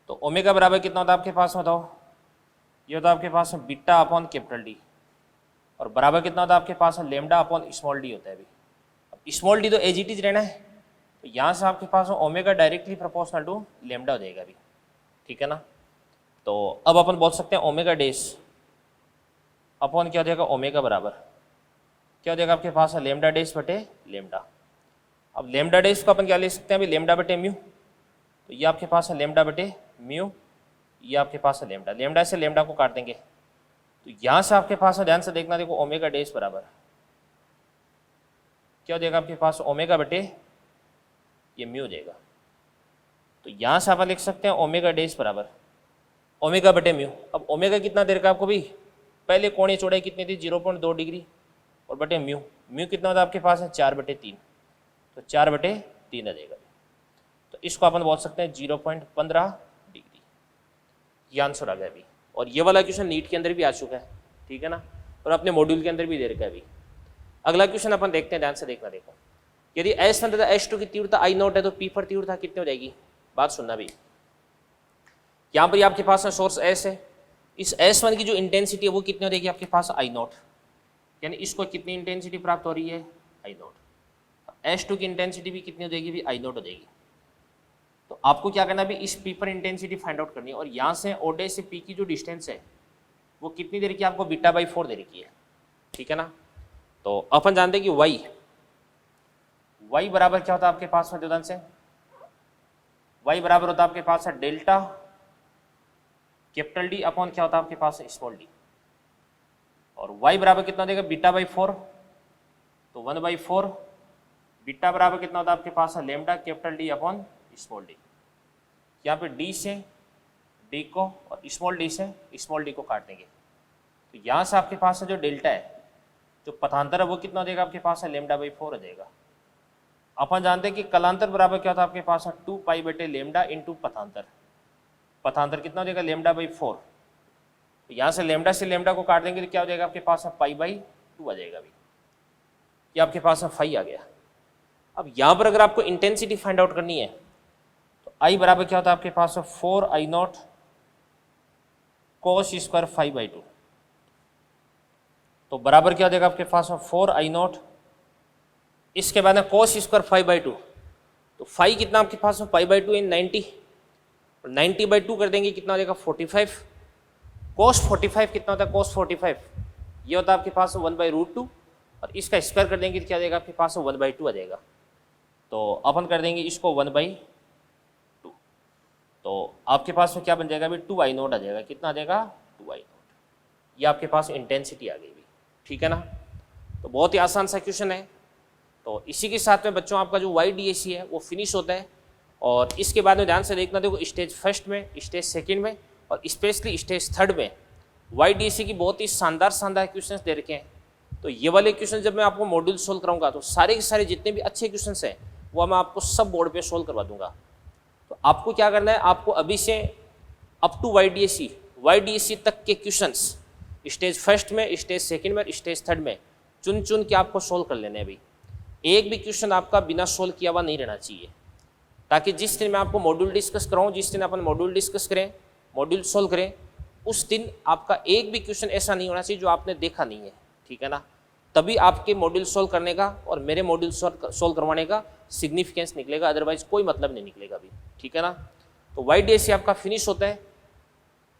तो ओमेगा बराबर कितना होता है आपके पास, बताओ। ये होता है आपके पास बीटा अपॉन कैपिटल डी, और बराबर कितना होता है आपके पास लेमडा अपॉन स्मॉल डी होता है। अभी अब स्मॉल डी तो एज इट इज रहना है, तो यहाँ से आपके पास omega directly proportional to lambda हो जाएगा अभी, ठीक है ना। तो अब अपन बोल सकते हैं ओमेगा डेस अपॉन क्या हो जाएगा, ओमेगा बराबर क्या हो जाएगा आपके पास लेमडा डेस बटे लेमडा। अब लेमडा डेस को अपन क्या ले सकते हैं अभी, लेमडा बटे म्यू। तो ये आपके पास है लेमडा बटे म्यू, ये आपके पास है लेमडा। लेमडा से लेमडा को काट देंगे, तो यहाँ से आपके पास ध्यान से देखना, देखो ओमेगा डेस बराबर क्या हो जाएगा आपके पास ओमेगा बटे ये म्यू देगा। तो यहाँ से अपन लिख सकते हैं ओमेगा डेस बराबर ओमेगा बटे म्यू। अब ओमेगा कितना दे रखा आपको भी, पहले कोणीय चौड़ाई कितनी थी 0.2 डिग्री, और बटे म्यू, म्यू कितना होता है आपके पास है 4/3, तो 4/3 आ जाएगा। तो इसको अपन बोल सकते हैं 0.15 डिग्री। ये आंसर आ गया अभी। और ये वाला क्वेश्चन नीट के अंदर भी आ चुका है, ठीक है ना, और अपने मॉड्यूल के अंदर भी दे रखा है अभी। अगला क्वेश्चन अपन देखते हैं, ध्यान से देखना। देखो यदि S1 तथा S2 की तीव्रता I0 है तो P पर तीव्रता कितनी हो जाएगी। बात सुनना भी, यहाँ पर आपके पास सोर्स S है, इस S1 की जो इंटेंसिटी है वो कितनी हो जाएगी आपके पास I0, यानी इसको कितनी इंटेंसिटी प्राप्त हो रही है I0। S2 की इंटेंसिटी भी कितनी हो जाएगी भी I0 हो जाएगी। तो आपको क्या करना भी, इस P पर इंटेंसिटी फाइंड आउट करनी है, और यहाँ से O से P की जो डिस्टेंस है वो कितनी दे रखी है आपको, β/4 दे रखी है, ठीक है ना। तो अपन जानते हैं कि y बराबर क्या होता है आपके पास में, ध्यान से y बराबर होता है आपके पास है डेल्टा कैपिटल डी अपॉन क्या होता है आपके पास स्मॉल डी, और y बराबर कितना देगा β/4, तो 1/4। बीटा बराबर कितना होता है आपके पास है lambda capital D upon small D. यहाँ पे d से d को और स्मॉल d से स्मॉल d को काट देंगे, तो यहाँ से आपके पास है जो डेल्टा है, जो पथांतर है वो कितना देगा आपके पास है λ/4 हो जाएगा। अपन जानते हैं कि कलांतर बराबर क्या होता है आपके पास है 2π/λ इंटू पथांतर। पथांतर कितना देगा λ/4, तो यहाँ से लेमडा से लेमडा को काट देंगे तो क्या हो जाएगा आपके पास है π/2 आ जाएगा। अभी ये आपके पास है 5 आ गया। अब यहाँ पर अगर आपको इंटेंसिटी फाइंड आउट करनी है तो I बराबर क्या होता है आपके पास 4I0 cos स्क्वायर 5/2, तो बराबर क्या हो जाएगा आपके पास 4I0, इसके बाद में cos स्क्वायर 5/2, तो 5 कितना आपके पास π/2 इन 90, और 90/2 कर देंगे कितना हो जाएगा 45। cos 45 कितना होता है, cos 45 ये होता है आपके पास 1/√2, और इसका स्क्वायर कर देंगे तो क्या देगा आपके पास 1/2 आ जाएगा। तो अपन कर देंगे इसको 1/2, तो आपके पास में क्या बन जाएगा अभी 2I0 आ जाएगा। कितना आ जाएगा 2I0। ये आपके पास इंटेंसिटी आ गई भी, ठीक है ना। तो बहुत ही आसान सा क्वेश्चन है। तो इसी के साथ में बच्चों आपका जो YDAC है वो फिनिश होता है, और इसके बाद में ध्यान से देखना, देखो स्टेज फर्स्ट में, स्टेज सेकंड में और स्पेशली स्टेज थर्ड में YDAC की बहुत ही शानदार क्वेश्चंस दे रखे हैं। तो ये वाले क्वेश्चन जब मैं आपको मॉड्यूल सोल्व कराऊंगा तो सारे के सारे जितने भी अच्छे क्वेश्चंस हैं वो मैं आपको सब बोर्ड पे सोल्व करवा दूंगा। तो आपको क्या करना है, आपको अभी से अप टू YDAC तक के क्वेश्चंस स्टेज फर्स्ट में, स्टेज सेकंड में, स्टेज थर्ड में चुन के आपको सोल्व कर लेने हैं। अभी एक भी क्वेश्चन आपका बिना सोल्व किया हुआ नहीं रहना चाहिए, ताकि जिस दिन मैं आपको मॉड्यूल डिस्कस कराऊँ, जिस दिन अपन मॉड्यूल डिस्कस करें, मॉड्यूल सोल्व करें, उस दिन आपका एक भी क्वेश्चन ऐसा नहीं होना चाहिए जो आपने देखा नहीं है, ठीक है ना। तभी आपके मॉड्यूल सोल्व करने का और मेरे मॉड्यूल सोल्व करवाने का सिग्निफिकेंस निकलेगा, अदरवाइज कोई मतलब नहीं निकलेगा अभी, ठीक है ना। तो YDAC आपका फिनिश होता है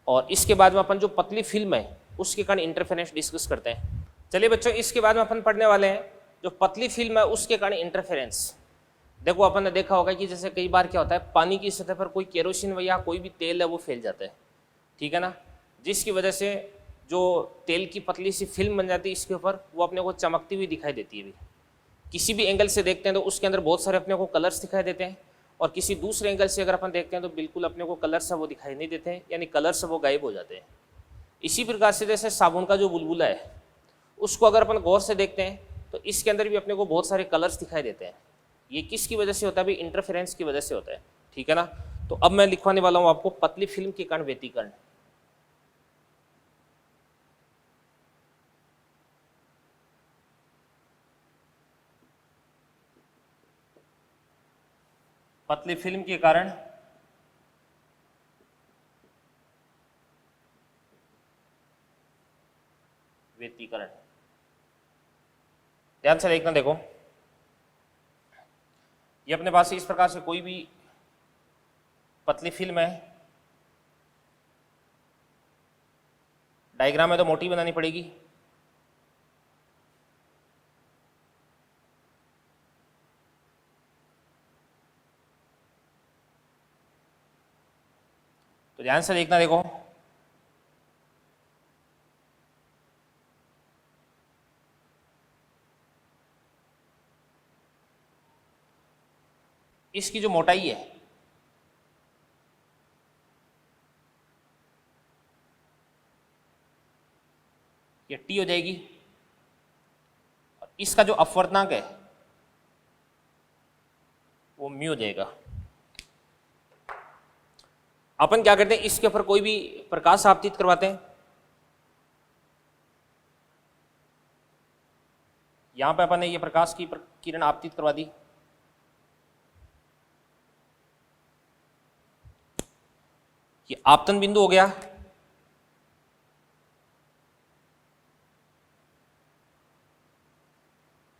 और इसके बाद में अपन जो पतली फिल्म है उसके कारण इंटरफेरेंस डिस्कस करते हैं। चलिए बच्चों, इसके बाद में अपन पढ़ने वाले हैं जो पतली फिल्म है उसके कारण इंटरफेरेंस। देखो अपन ने देखा होगा कि जैसे कई बार क्या होता है, पानी की सतह पर कोई केरोसिन या कोई भी तेल है वो फैल जाता है, ठीक है ना, जिसकी वजह से जो तेल की पतली सी फिल्म बन जाती है इसके ऊपर, वो अपने को चमकती हुई दिखाई देती है। भी किसी भी एंगल से देखते हैं तो उसके अंदर बहुत सारे अपने को कलर्स दिखाई देते हैं, और किसी दूसरे एंगल से अगर अपन देखते हैं तो बिल्कुल अपने को कलर्स है वो दिखाई नहीं देते हैं, यानी कलर्स वो गायब हो जाते हैं। इसी प्रकार से जैसे साबुन का जो बुलबुला है उसको अगर अपन गौर से देखते हैं तो इसके अंदर भी अपने को बहुत सारे कलर्स दिखाई देते हैं। ये किसकी वजह से होता है? भी इंटरफेरेंस की वजह से होता है, ठीक है ना। तो अब मैं लिखवाने वाला हूँ आपको पतली फिल्म के कारण व्यतिकरण। पतली फिल्म के कारण व्यतिकरण, ध्यान से देखना। देखो ये अपने पास इस प्रकार से कोई भी पतली फिल्म है, डायग्राम है तो मोटी बनानी पड़ेगी। तो ध्यान से देखना। देखो इसकी जो मोटाई है ये टी हो जाएगी, और इसका जो अपवर्तनांक है वो म्यू हो जाएगा। अपन क्या करते हैं, इसके ऊपर कोई भी प्रकाश आपतित करवाते हैं। यहां पे अपन ने ये प्रकाश की किरण आपतित करवा दी। ये आपतन बिंदु हो गया।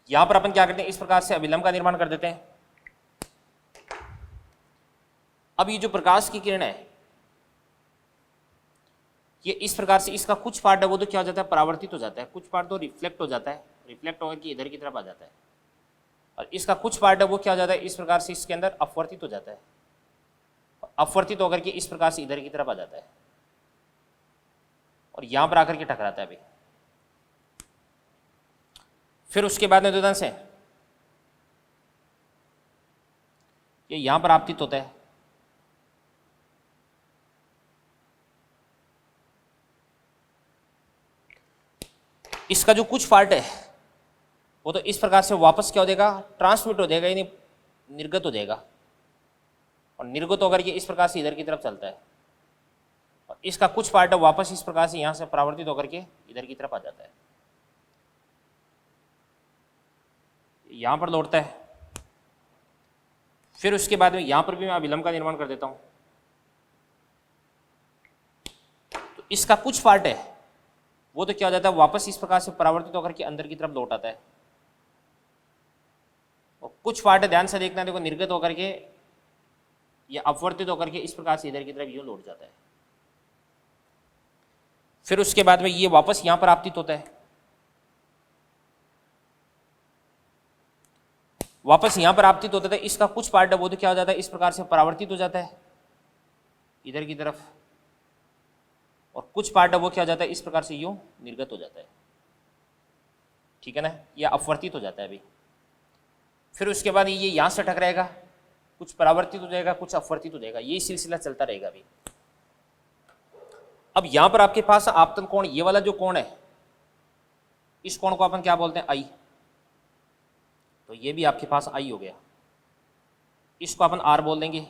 यहां पर अपन क्या करते हैं, इस प्रकार से अभिलंब का निर्माण कर देते हैं। अब ये जो प्रकाश की किरण है ये इस प्रकार से, इसका कुछ पार्ट है वो तो क्या हो जाता है, परावर्तित हो जाता है, कुछ पार्ट तो रिफ्लेक्ट हो जाता है, रिफ्लेक्ट होकर के इधर की तरफ आ जाता है, और इसका कुछ पार्ट है वो क्या हो जाता है, इस प्रकार से इसके अंदर अपवर्तित हो जाता है, अपवर्तित होकर के इस प्रकार से इधर की तरफ आ जाता है, और यहां पर आकर के टकराता है। अभी फिर उसके बाद में दो से ये यहां पर आपतित होता है। इसका जो कुछ पार्ट है वो तो इस प्रकार से वापस क्या हो जाएगा, ट्रांसमिट हो जाएगा, यानी निर्गत हो जाएगा, और निर्गत होकर के इस प्रकार से इधर की तरफ चलता है, और इसका कुछ पार्ट है वापस इस प्रकार से यहां से परावर्तित होकर के इधर की तरफ आ जाता है, यहां पर लौटता है। फिर उसके बाद में यहां पर भी मैं अभिलंब का निर्माण कर देता हूं। तो इसका कुछ पार्ट है वो तो क्या हो जाता है, वापस इस प्रकार से परावर्तित होकर के अंदर की तरफ लौट आता है, और कुछ पार्ट है, ध्यान से देखना, देखो निर्गत होकर के या अपवर्तित होकर के इस प्रकार से इधर की तरफ यूं लौट जाता है। फिर उसके बाद में ये वापस यहां पर आपतित होता है, वापस यहां पर आपतित होता है। इसका कुछ पार्ट है वो तो क्या हो जाता है, इस प्रकार से परावर्तित हो जाता है इधर की तरफ, और कुछ पार्ट है वो क्या हो जाता है, इस प्रकार से यूं निर्गत हो जाता है, ठीक है ना, या अपवर्तित हो जाता है अभी। फिर उसके बाद ये यहां से टकराएगा, कुछ परावर्तित हो जाएगा, कुछ अपवर्तित हो जाएगा, ये सिलसिला चलता रहेगा अभी। अब यहां पर आपके पास आपतन कोण, ये वाला जो कोण है, इस कोण को अपन क्या बोलते हैं, आई। तो ये भी आपके पास आई हो गया, इसको अपन आर बोल देंगे।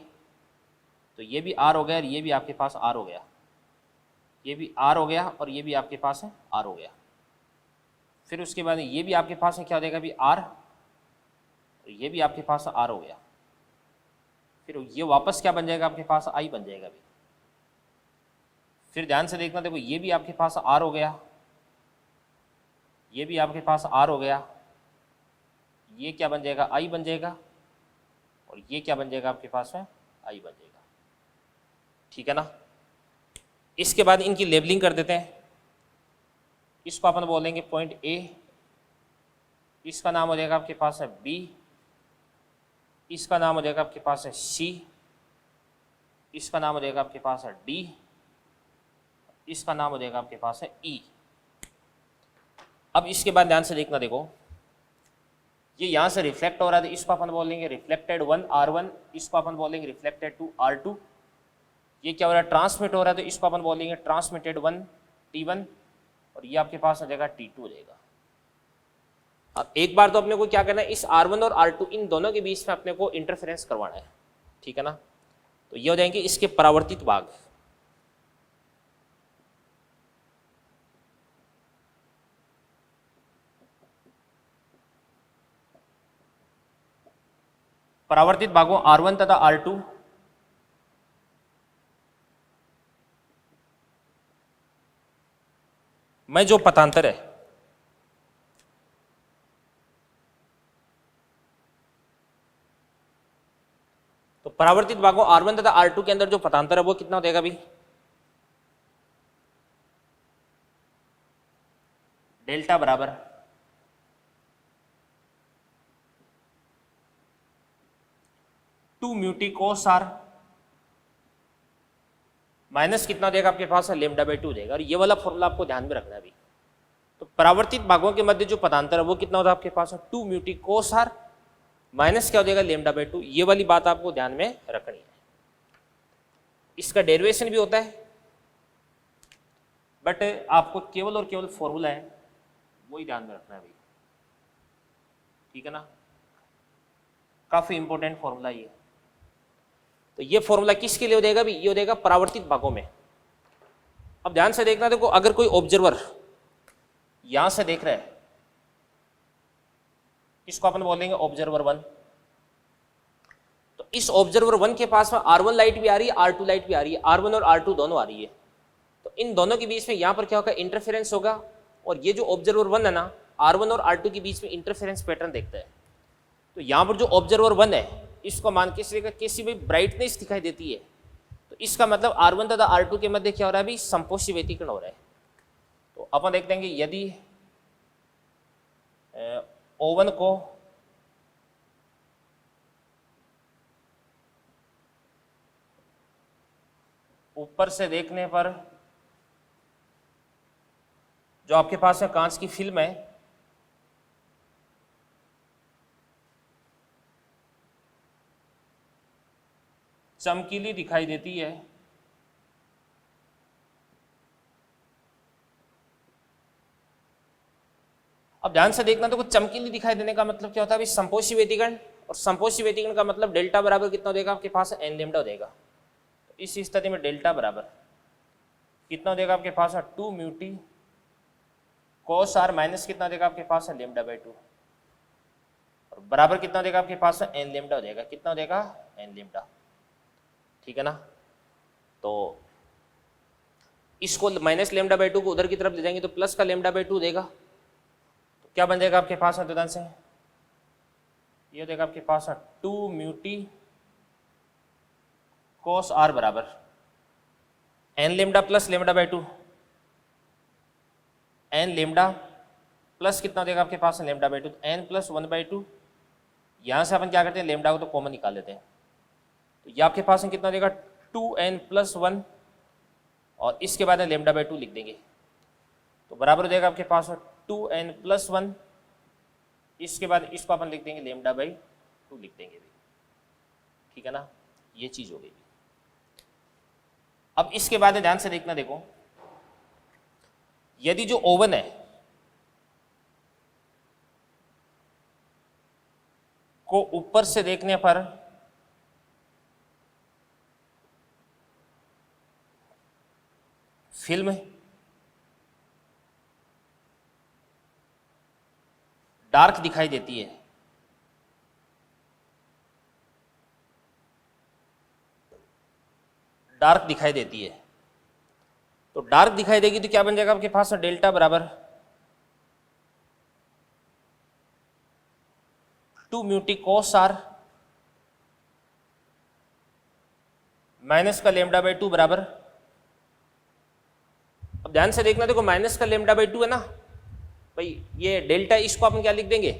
तो ये भी आर हो गया, और ये भी आपके पास आर हो गया, ये भी आर हो गया, और ये भी आपके पास है आर हो गया। फिर उसके बाद ये भी आपके पास है क्या हो जाएगा, अभी आर, और ये भी आपके पास आर हो गया। फिर ये वापस क्या बन जाएगा, आपके पास आई बन जाएगा अभी। फिर ध्यान से देखना, देखो ये भी आपके पास आर हो गया, ये भी आपके पास आर हो गया, ये क्या बन जाएगा, आई बन जाएगा, और ये क्या बन जाएगा आपके पास में, आई बन जाएगा। ठीक है ना। इसके बाद इनकी लेबलिंग कर देते हैं। इसको अपन बोलेंगे पॉइंट ए, इसका नाम हो जाएगा आपके पास है बी, इसका नाम हो जाएगा आपके पास है सी, इसका नाम हो जाएगा आपके पास है डी, इसका नाम हो जाएगा आपके पास है ई। अब इसके बाद ध्यान से देखना, देखो ये यहाँ से रिफ्लेक्ट हो रहा है, इसको अपन बोलेंगे रिफ्लेक्टेड 1 R1, इसको अपन बोलेंगे रिफ्लेक्टेड 2 R2। ये क्या हो रहा है, ट्रांसमिट हो रहा है, तो इसको अपन बोलेंगे ट्रांसमिटेड 1 T1, और ये आपके पास हो जाएगा T2 हो जाएगा। अब एक बार तो अपने को क्या करना है, इस R1 और R2 इन दोनों के बीच में अपने को इंटरफेरेंस करवाना है। ठीक है ना। तो ये हो जाएंगे इसके परावर्तित भाग। परावर्तित भागों R1 तथा R2 में जो पथांतर है, तो परावर्तित भागों R1 तथा R2 के अंदर जो पथांतर है वो कितना हो जाएगा अभी, डेल्टा बराबर 2 म्यूटी कोस आर माइनस कितना देगा आपके पास है, लेमडा बाई 2 देगा। और ये वाला फॉर्मूला आपको ध्यान में रखना है अभी। तो परावर्तित भागों के मध्य जो पदांतर है वो कितना होता है आपके पास है, 2 म्यूटी कोस आर माइनस क्या हो जाएगा, लेमडा बाई 2। ये वाली बात आपको ध्यान में रखनी है। इसका डेरिवेशन भी होता है, बट आपको केवल और केवल फॉर्मूला है वही ध्यान में रखना है भाई। ठीक है ना, काफी इंपॉर्टेंट फॉर्मूला ये। तो ये फॉर्मूला किसके लिए हो जाएगा भी, ये हो जाएगा परावर्तित भागों में। अब ध्यान से देखना, देखो अगर कोई ऑब्जर्वर यहां से देख रहा है, इसको अपन बोलेंगे ऑब्जर्वर 1, तो इस ऑब्जर्वर 1 के पास में R1 लाइट भी आ रही है, R2 लाइट भी आ रही है, R1 और R2 दोनों आ रही है। तो इन दोनों के बीच में यहां पर क्या होगा, इंटरफेरेंस होगा। और ये जो ऑब्जर्वर 1 है ना, R1 और R2 के बीच में इंटरफेरेंस पैटर्न देखता है। तो यहां पर जो ऑब्जर्वर 1 है, इसको मान के चलिएगा किसी भी ब्राइटनेस दिखाई देती है, तो इसका मतलब R1 तथा R2 के मध्य क्या हो रहा है अभी, संपोषी व्यतिकरण हो रहा है। तो अपन देखते हैं कि यदि O1 को ऊपर से देखने पर जो आपके पास है कांच की फिल्म है, चमकीली दिखाई देती है, अब ध्यान से देखना, तो कुछ चमकीली दिखाई देने का मतलब क्या होता है, संपोषी व्यतिकरण। और संपोषी व्यतिकरण का मतलब डेल्टा बराबर कितना हो जाएगा आपके पास, एन लेमडा हो जाएगा। तो इस स्थिति में डेल्टा बराबर कितना हो जाएगा आपके पास, 2 म्यूटी कोस आर माइनस कितना हो जाएगा आपके पास है, लेमडा बाई 2, और बराबर कितना हो जाएगा आपके पास है, एन लेमडा हो जाएगा। कितना हो जाएगा, एन लेमडा। ठीक है ना। तो इसको माइनस लेमडा बाई 2 को उधर की तरफ ले जाएंगे तो प्लस का लेमडा बाई 2 देगा। तो क्या बन जाएगा आपके पास है, तो से ये देगा आपके पास 2 म्यूटी कोस आर बराबर n lambda plus lambda by 2, n lambda plus कितना देगा आपके पास है, lambda by 2, n plus 1 by 2। यहां से अपन क्या करते हैं, लेमडा को तो कॉमन निकाल लेते हैं। तो ये आपके पास में कितना देगा, 2n प्लस 1, और इसके बाद लेमडा बाई 2 लिख देंगे। तो बराबर हो जाएगा आपके पास 2n प्लस 1, इसके बाद इसको अपन लिख देंगे लेमडा बाई 2 लिख देंगे भी। ठीक है ना, ये चीज हो गई। अब इसके बाद ध्यान से देखना, देखो यदि जो ओवन है को ऊपर से देखने पर फिल्म डार्क दिखाई देती है, डार्क दिखाई देती है, तो डार्क दिखाई देगी तो क्या बन जाएगा आपके पास, डेल्टा बराबर 2 mu t cos r minus का लेमडा बाई 2 बराबर, अब ध्यान से देखना, देखो माइनस का लेमडा बाई 2 है ना भाई, ये डेल्टा, इसको अपन क्या लिख देंगे,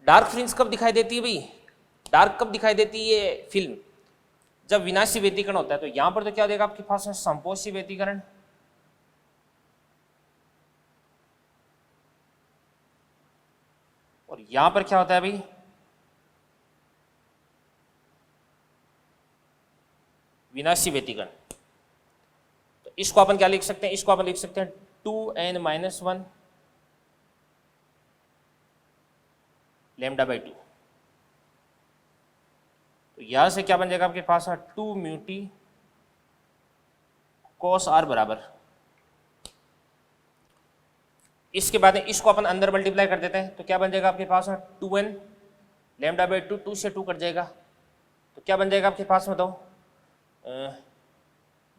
डार्क फ्रिंज कब दिखाई देती है भाई, डार्क कब दिखाई देती है ये फिल्म, जब विनाशी व्यतिकरण होता है। तो यहां पर तो क्या देगा आपके पास में संपोषी व्यतिकरण, और यहां पर क्या होता है भाई, विनाशी व्यतिकरण। तो इसको अपन क्या लिख सकते हैं, इसको अपन लिख सकते हैं 2n-1 लेमडा बाई 2। तो यहां से क्या बन जाएगा आपके पास 2 म्यू टी cos r बराबर, इसके बाद इसको अपन अंदर मल्टीप्लाई कर देते हैं, तो क्या बन जाएगा आपके पास 2n लेमडा बाई 2, 2 से 2 कट जाएगा, तो क्या बन जाएगा आपके पास में, बताओ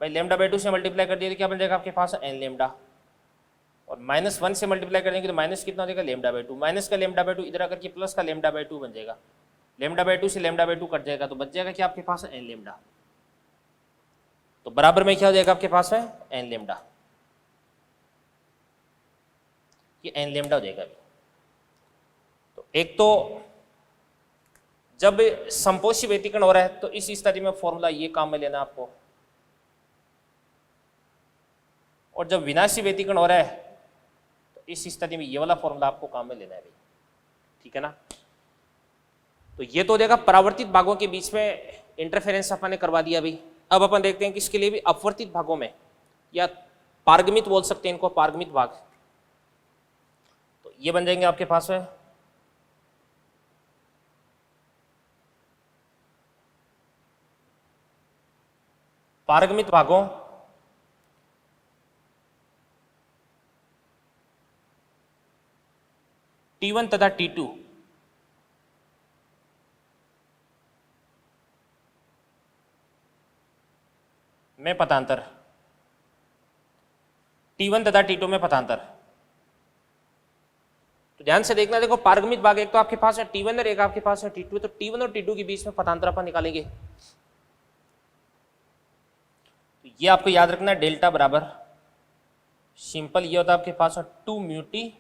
भाई लेमडा बाई 2 से मल्टीप्लाई कर दिया तो क्या बन जाएगा आपके पास n लेमडा, और -1 से मल्टीप्लाई कर देंगे तो माइनस कितना हो जाएगा लेमडा बाई 2, माइनस का लेमडा बाई 2 इधर आकर के प्लस का लेमडा बाई 2 बन जाएगा, लेमडा बाई 2 से लेमडा बाई 2 कट जाएगा, तो बच जाएगा क्या आपके पास n लेमडा, तो बराबर में क्या हो जाएगा आपके पास में n लेमडा, ये n लेमडा हो जाएगा अभी। तो एक तो जब संपोषी व्यतिकरण हो रहा है तो इस स्थिति में फॉर्मूला ये काम में लेना आपको, और जब विनाशी व्यतिकरण हो रहा है तो इस स्थिति में ये वाला फॉर्मूला आपको काम में लेना है भाई, ठीक है ना। तो ये तो देखा परावर्तित भागों के बीच में इंटरफेरेंस अपन ने करवा दिया भाई। अब अपन देखते हैं कि इसके लिए भी अपवर्तित भागों में, या पारगमित बोल सकते हैं इनको, पारगमित भाग, तो ये बन जाएंगे आपके पास में पारगमित भागों T1 तथा T2 में पथांतर, T1 तथा T2 में पथांतर। तो ध्यान से देखना, देखो पारगमित भाग एक तो आपके पास है T1 और एक आपके पास है T2, तो T1 और T2 के बीच में पथांतर अपन निकालेंगे। तो ये आपको याद रखना है, डेल्टा बराबर सिंपल ये होता है आपके पास 2 म्यू टी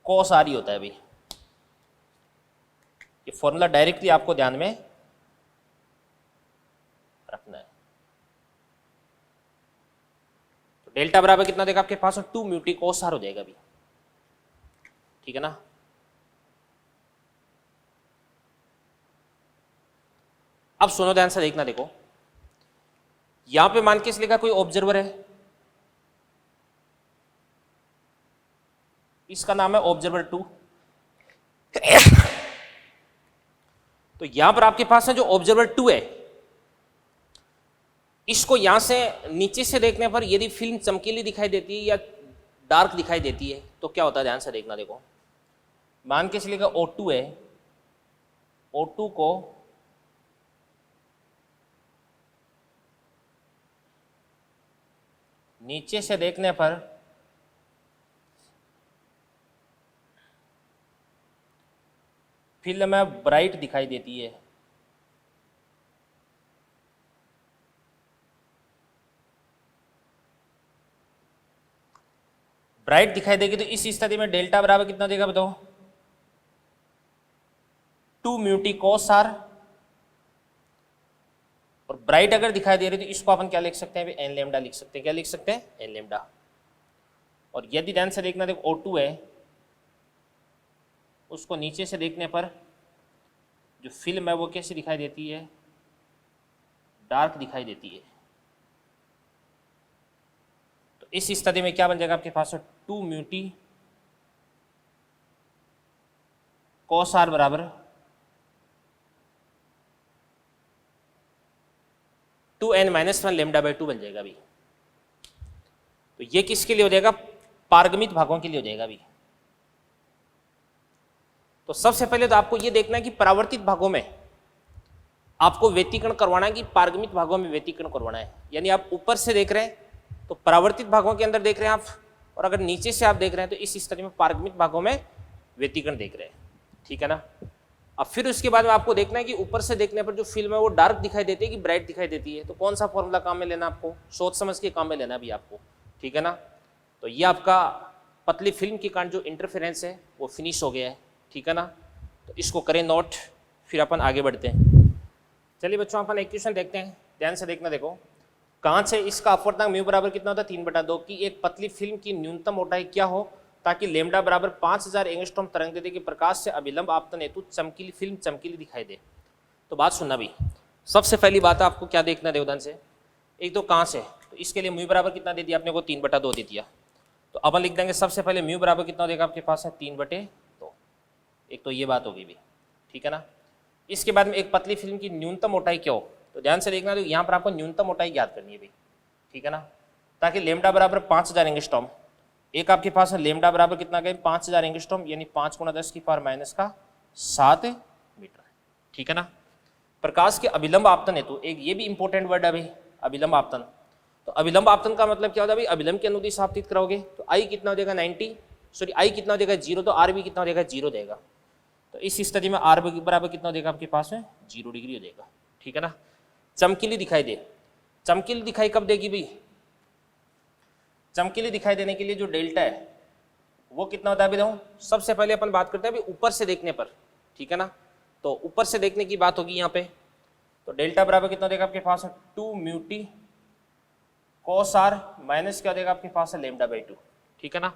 cos r होता है भाई, ये फॉर्मूला डायरेक्टली आपको ध्यान में रखना है। तो डेल्टा बराबर कितना देगा आपके पास 2 म्यू टी cos r हो जाएगा अभी, ठीक है ना। अब सुनो ध्यान से देखना, देखो यहां पे मान के इसलिए कोई ऑब्जर्वर है, इसका नाम है ऑब्जर्वर 2। तो यहां पर आपके पास है जो ऑब्जर्वर 2 है, इसको यहां से नीचे से देखने पर यदि फिल्म चमकीली दिखाई देती है या डार्क दिखाई देती है तो क्या होता है, ध्यान से देखना। देखो मान के चलिएगा O2 है, O2 को नीचे से देखने पर फिल्म में ब्राइट दिखाई देती है, ब्राइट दिखाई देगी, तो इस स्थिति में डेल्टा बराबर कितना देगा बताओ, 2 म्यू टी cos r, और ब्राइट अगर दिखाई दे रही तो इसको अपन क्या लिख सकते हैं, एन लेमडा लिख सकते हैं, क्या लिख सकते हैं, एन लेमडा। और यदि ध्यान से देखना, देखो O2 है, उसको नीचे से देखने पर जो फिल्म है वो कैसी दिखाई देती है, डार्क दिखाई देती है। तो इस स्थिति में क्या बन जाएगा आपके पास 2 म्यू टी cos r बराबर 2n-1 लेमडा बाई 2 बन जाएगा अभी। तो ये किसके लिए हो जाएगा, पारगमित भागों के लिए हो जाएगा अभी। तो सबसे पहले तो आपको ये देखना है कि परावर्तित भागों में आपको व्यतिकरण करवाना है कि पारगमित भागों में व्यतिकरण करवाना है। यानी आप ऊपर से देख रहे हैं तो परावर्तित भागों के अंदर देख रहे हैं आप, और अगर नीचे से आप देख रहे हैं तो इस स्थिति में पारगमित भागों में व्यतिकरण देख रहे हैं, ठीक है ना। अब फिर उसके बाद में आपको देखना है कि ऊपर से देखने पर जो फिल्म है वो डार्क दिखाई देती है कि ब्राइट दिखाई देती है, तो कौन सा फॉर्मूला काम में लेना आपको, सोच समझ के काम में लेना भी आपको, ठीक है ना। तो ये आपका पतली फिल्म के कारण जो इंटरफेरेंस है वो फिनिश हो गया है, ठीक है ना। तो इसको करें नोट, फिर अपन आगे बढ़ते हैं। चलिए बच्चों अपन एक क्वेश्चन देखते हैं, ध्यान से देखना। देखो कांच है, इसका अपवर्तनांक म्यू बराबर कितना होता है 3/2 की एक पतली फिल्म की न्यूनतम मोटाई क्या हो ताकि लैम्डा बराबर 5000 एंगस्ट्रॉम तरंगदैर्घ्य के प्रकाश से अभिलंब आपतन हेतु चमकीली फिल्म चमकीली दिखाई दे। तो बात सुनना भी, सबसे पहली बात आपको क्या देखना है उदाहरण से, एक तो कांच है तो इसके लिए म्यू बराबर कितना दे दिया आपने को 3/2 दे दिया। तो अपन लिख देंगे सबसे पहले म्यू बराबर कितना देगा आपके पास है 3/2। एक तो ये बात होगी भी, ठीक है ना। इसके बाद में एक पतली फिल्म की न्यूनतम मोटाई क्या हो, तो ध्यान से देखना, तो यहाँ पर आपको न्यूनतम मोटाई याद करनी है भाई, ठीक है ना, ताकि लैम्डा बराबर 5000 एंगस्ट्रॉम, एक आपके पास है लैम्डा बराबर कितना गए 5000 एंगस्ट्रॉम यानी 5 × 10⁻⁷ मीटर, ठीक है ना। प्रकाश के अभिलंब आपतन है, तो एक ये भी इंपॉर्टेंट वर्ड है भाई, अभिलंब आपतन। तो अभिलंब आपतन का मतलब क्या होता है भाई, अभिलंब की अनुदिश आपतित करोगे तो आई कितना हो जाएगा 90, सॉरी आई कितना हो जाएगा 0, तो आर भी कितना हो जाएगा 0 देगा। तो इस स्थिति में आर बराबर कितना हो जाएगा आपके पास में 0 डिग्री हो जाएगा, ठीक है ना। चमकीली दिखाई दे, चमकीली दिखाई कब देगी भाई, चमकीली दिखाई देने के लिए जो डेल्टा है वो कितना होता है बताऊं। सबसे पहले अपन बात करते हैं भाई ऊपर से देखने पर, ठीक है ना। तो ऊपर से देखने की बात होगी यहाँ पे, तो डेल्टा बराबर कितना देगा आपके पास 2 mu t cos r minus क्या देगा आपके पास है λ/2, ठीक है ना।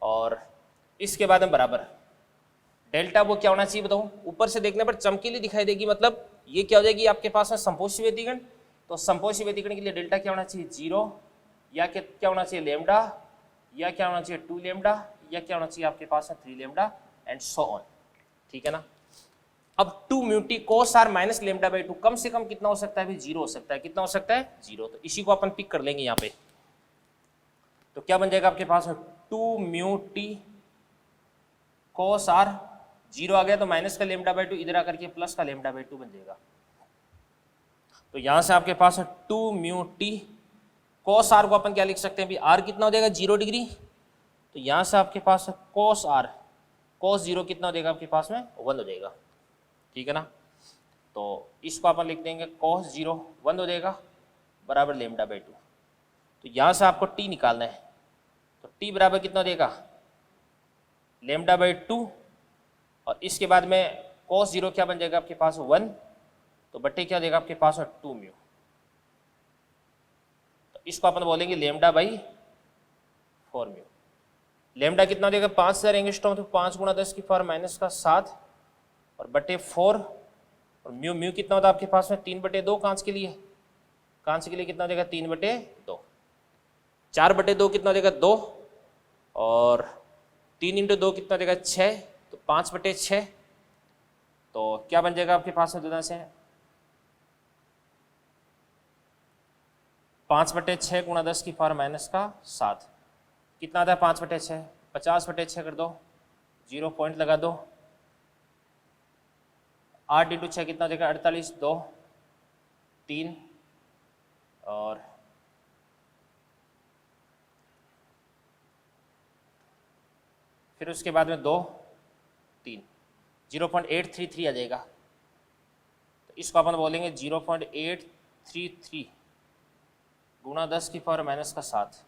और इसके बाद में बराबर डेल्टा वो क्या होना चाहिए बताऊं, ऊपर से देखने पर चमकीली दिखाई देगी, मतलब ये क्या हो जाएगी आपके पास में संपोषी व्यतिकरण। तो संपोषी व्यतिकरण के लिए डेल्टा क्या होना चाहिए 0, या क्या होना चाहिए लैम्डा, या क्या होना चाहिए 2 लैम्डा, या क्या होना चाहिए आपके पास है 3 लैम्डा एंड सो ऑन, ठीक है ना। अब 2 mu t cos r minus λ/2 कम से कम कितना हो सकता है भाई 0 हो सकता है, कितना हो सकता है 0। तो इसी को अपन पिक कर लेंगे यहाँ पे, तो क्या बन जाएगा आपके पास 2 म्यू टी cos r 0 आ गया तो माइनस का λ/2 इधर आकर के प्लस का λ/2 बन जाएगा। तो यहाँ से आपके पास 2 म्यू टी cos r को अपन क्या लिख सकते हैं भाई, r कितना हो जाएगा 0 डिग्री, तो यहाँ से आपके पास cos r cos 0 कितना हो जाएगा आपके पास में 1 हो जाएगा, ठीक है ना। तो इसको अपन लिख देंगे cos 0 1 हो जाएगा बराबर λ/2। तो यहाँ से आपको t निकालना है, तो t बराबर कितना देगा λ/2, और इसके बाद में cos 0 क्या बन जाएगा आपके पास 1, तो बट्टे क्या देगा आपके पास 2 म्यू। तो इसको अपन बोलेंगे λ/4 म्यू। लैम्डा कितना देगा 5000 एंगस्ट्रॉम, तो 5 × 10⁻⁷ और बटे 4, और म्यू म्यू कितना होता है आपके पास में 3/2 कांच के लिए, कांच के लिए कितना देगा 3/2, 4/2 कितना देगा 2, और 3 × 2 कितना देगा 6, तो 5/6, तो क्या बन जाएगा आपके पास में दोनों से 5/6 × 10⁻⁷ कितना आता है 5/6, 50/6 कर दो, 0 पॉइंट लगा दो, 8 × 6 कितना देगा 48, 2 3, और फिर उसके बाद में 2 3, 0.833 आ जाएगा। तो इसको अपन बोलेंगे 0.833 गुणा 10⁻⁷,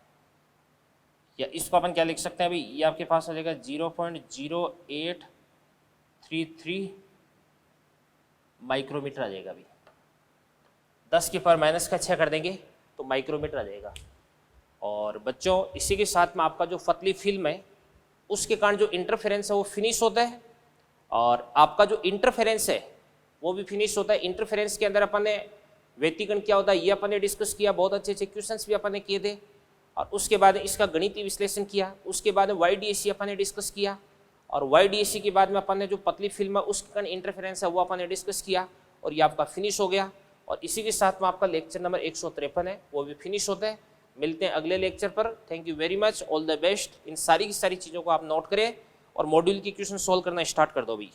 या इसको अपन क्या लिख सकते हैं अभी, ये आपके पास आ जाएगा 0.0833 माइक्रोमीटर आ जाएगा। अभी 10⁻⁶ कर देंगे तो माइक्रोमीटर आ जाएगा। और बच्चों इसी के साथ में आपका जो पतली फिल्म है उसके कारण जो इंटरफेरेंस है वो फिनिश होता है, और आपका जो इंटरफेरेंस है वो भी फिनिश होता है। इंटरफेरेंस के अंदर अपन ने व्यतिकरण क्या होता है ये अपन ने डिस्कस किया, बहुत अच्छे अच्छे क्वेश्चंस भी अपन ने किए थे, और उसके बाद इसका गणितीय विश्लेषण किया। उसके बाद YDAC अपन ने डिस्कस किया, और YDAC के बाद में अपन ने जो पतली फिल्म है उसके कारण इंटरफेरेंस है वो अपन ने डिस्कस किया, और ये आपका फिनिश हो गया। और इसी के साथ में आपका लेक्चर नंबर 153 है वो भी फिनिश होता है। मिलते हैं अगले लेक्चर पर। Thank you very much, all the best. इन सारी की सारी चीज़ों को आप नोट करें और मॉड्यूल की क्वेश्चन सॉल्व करना स्टार्ट कर दो भी।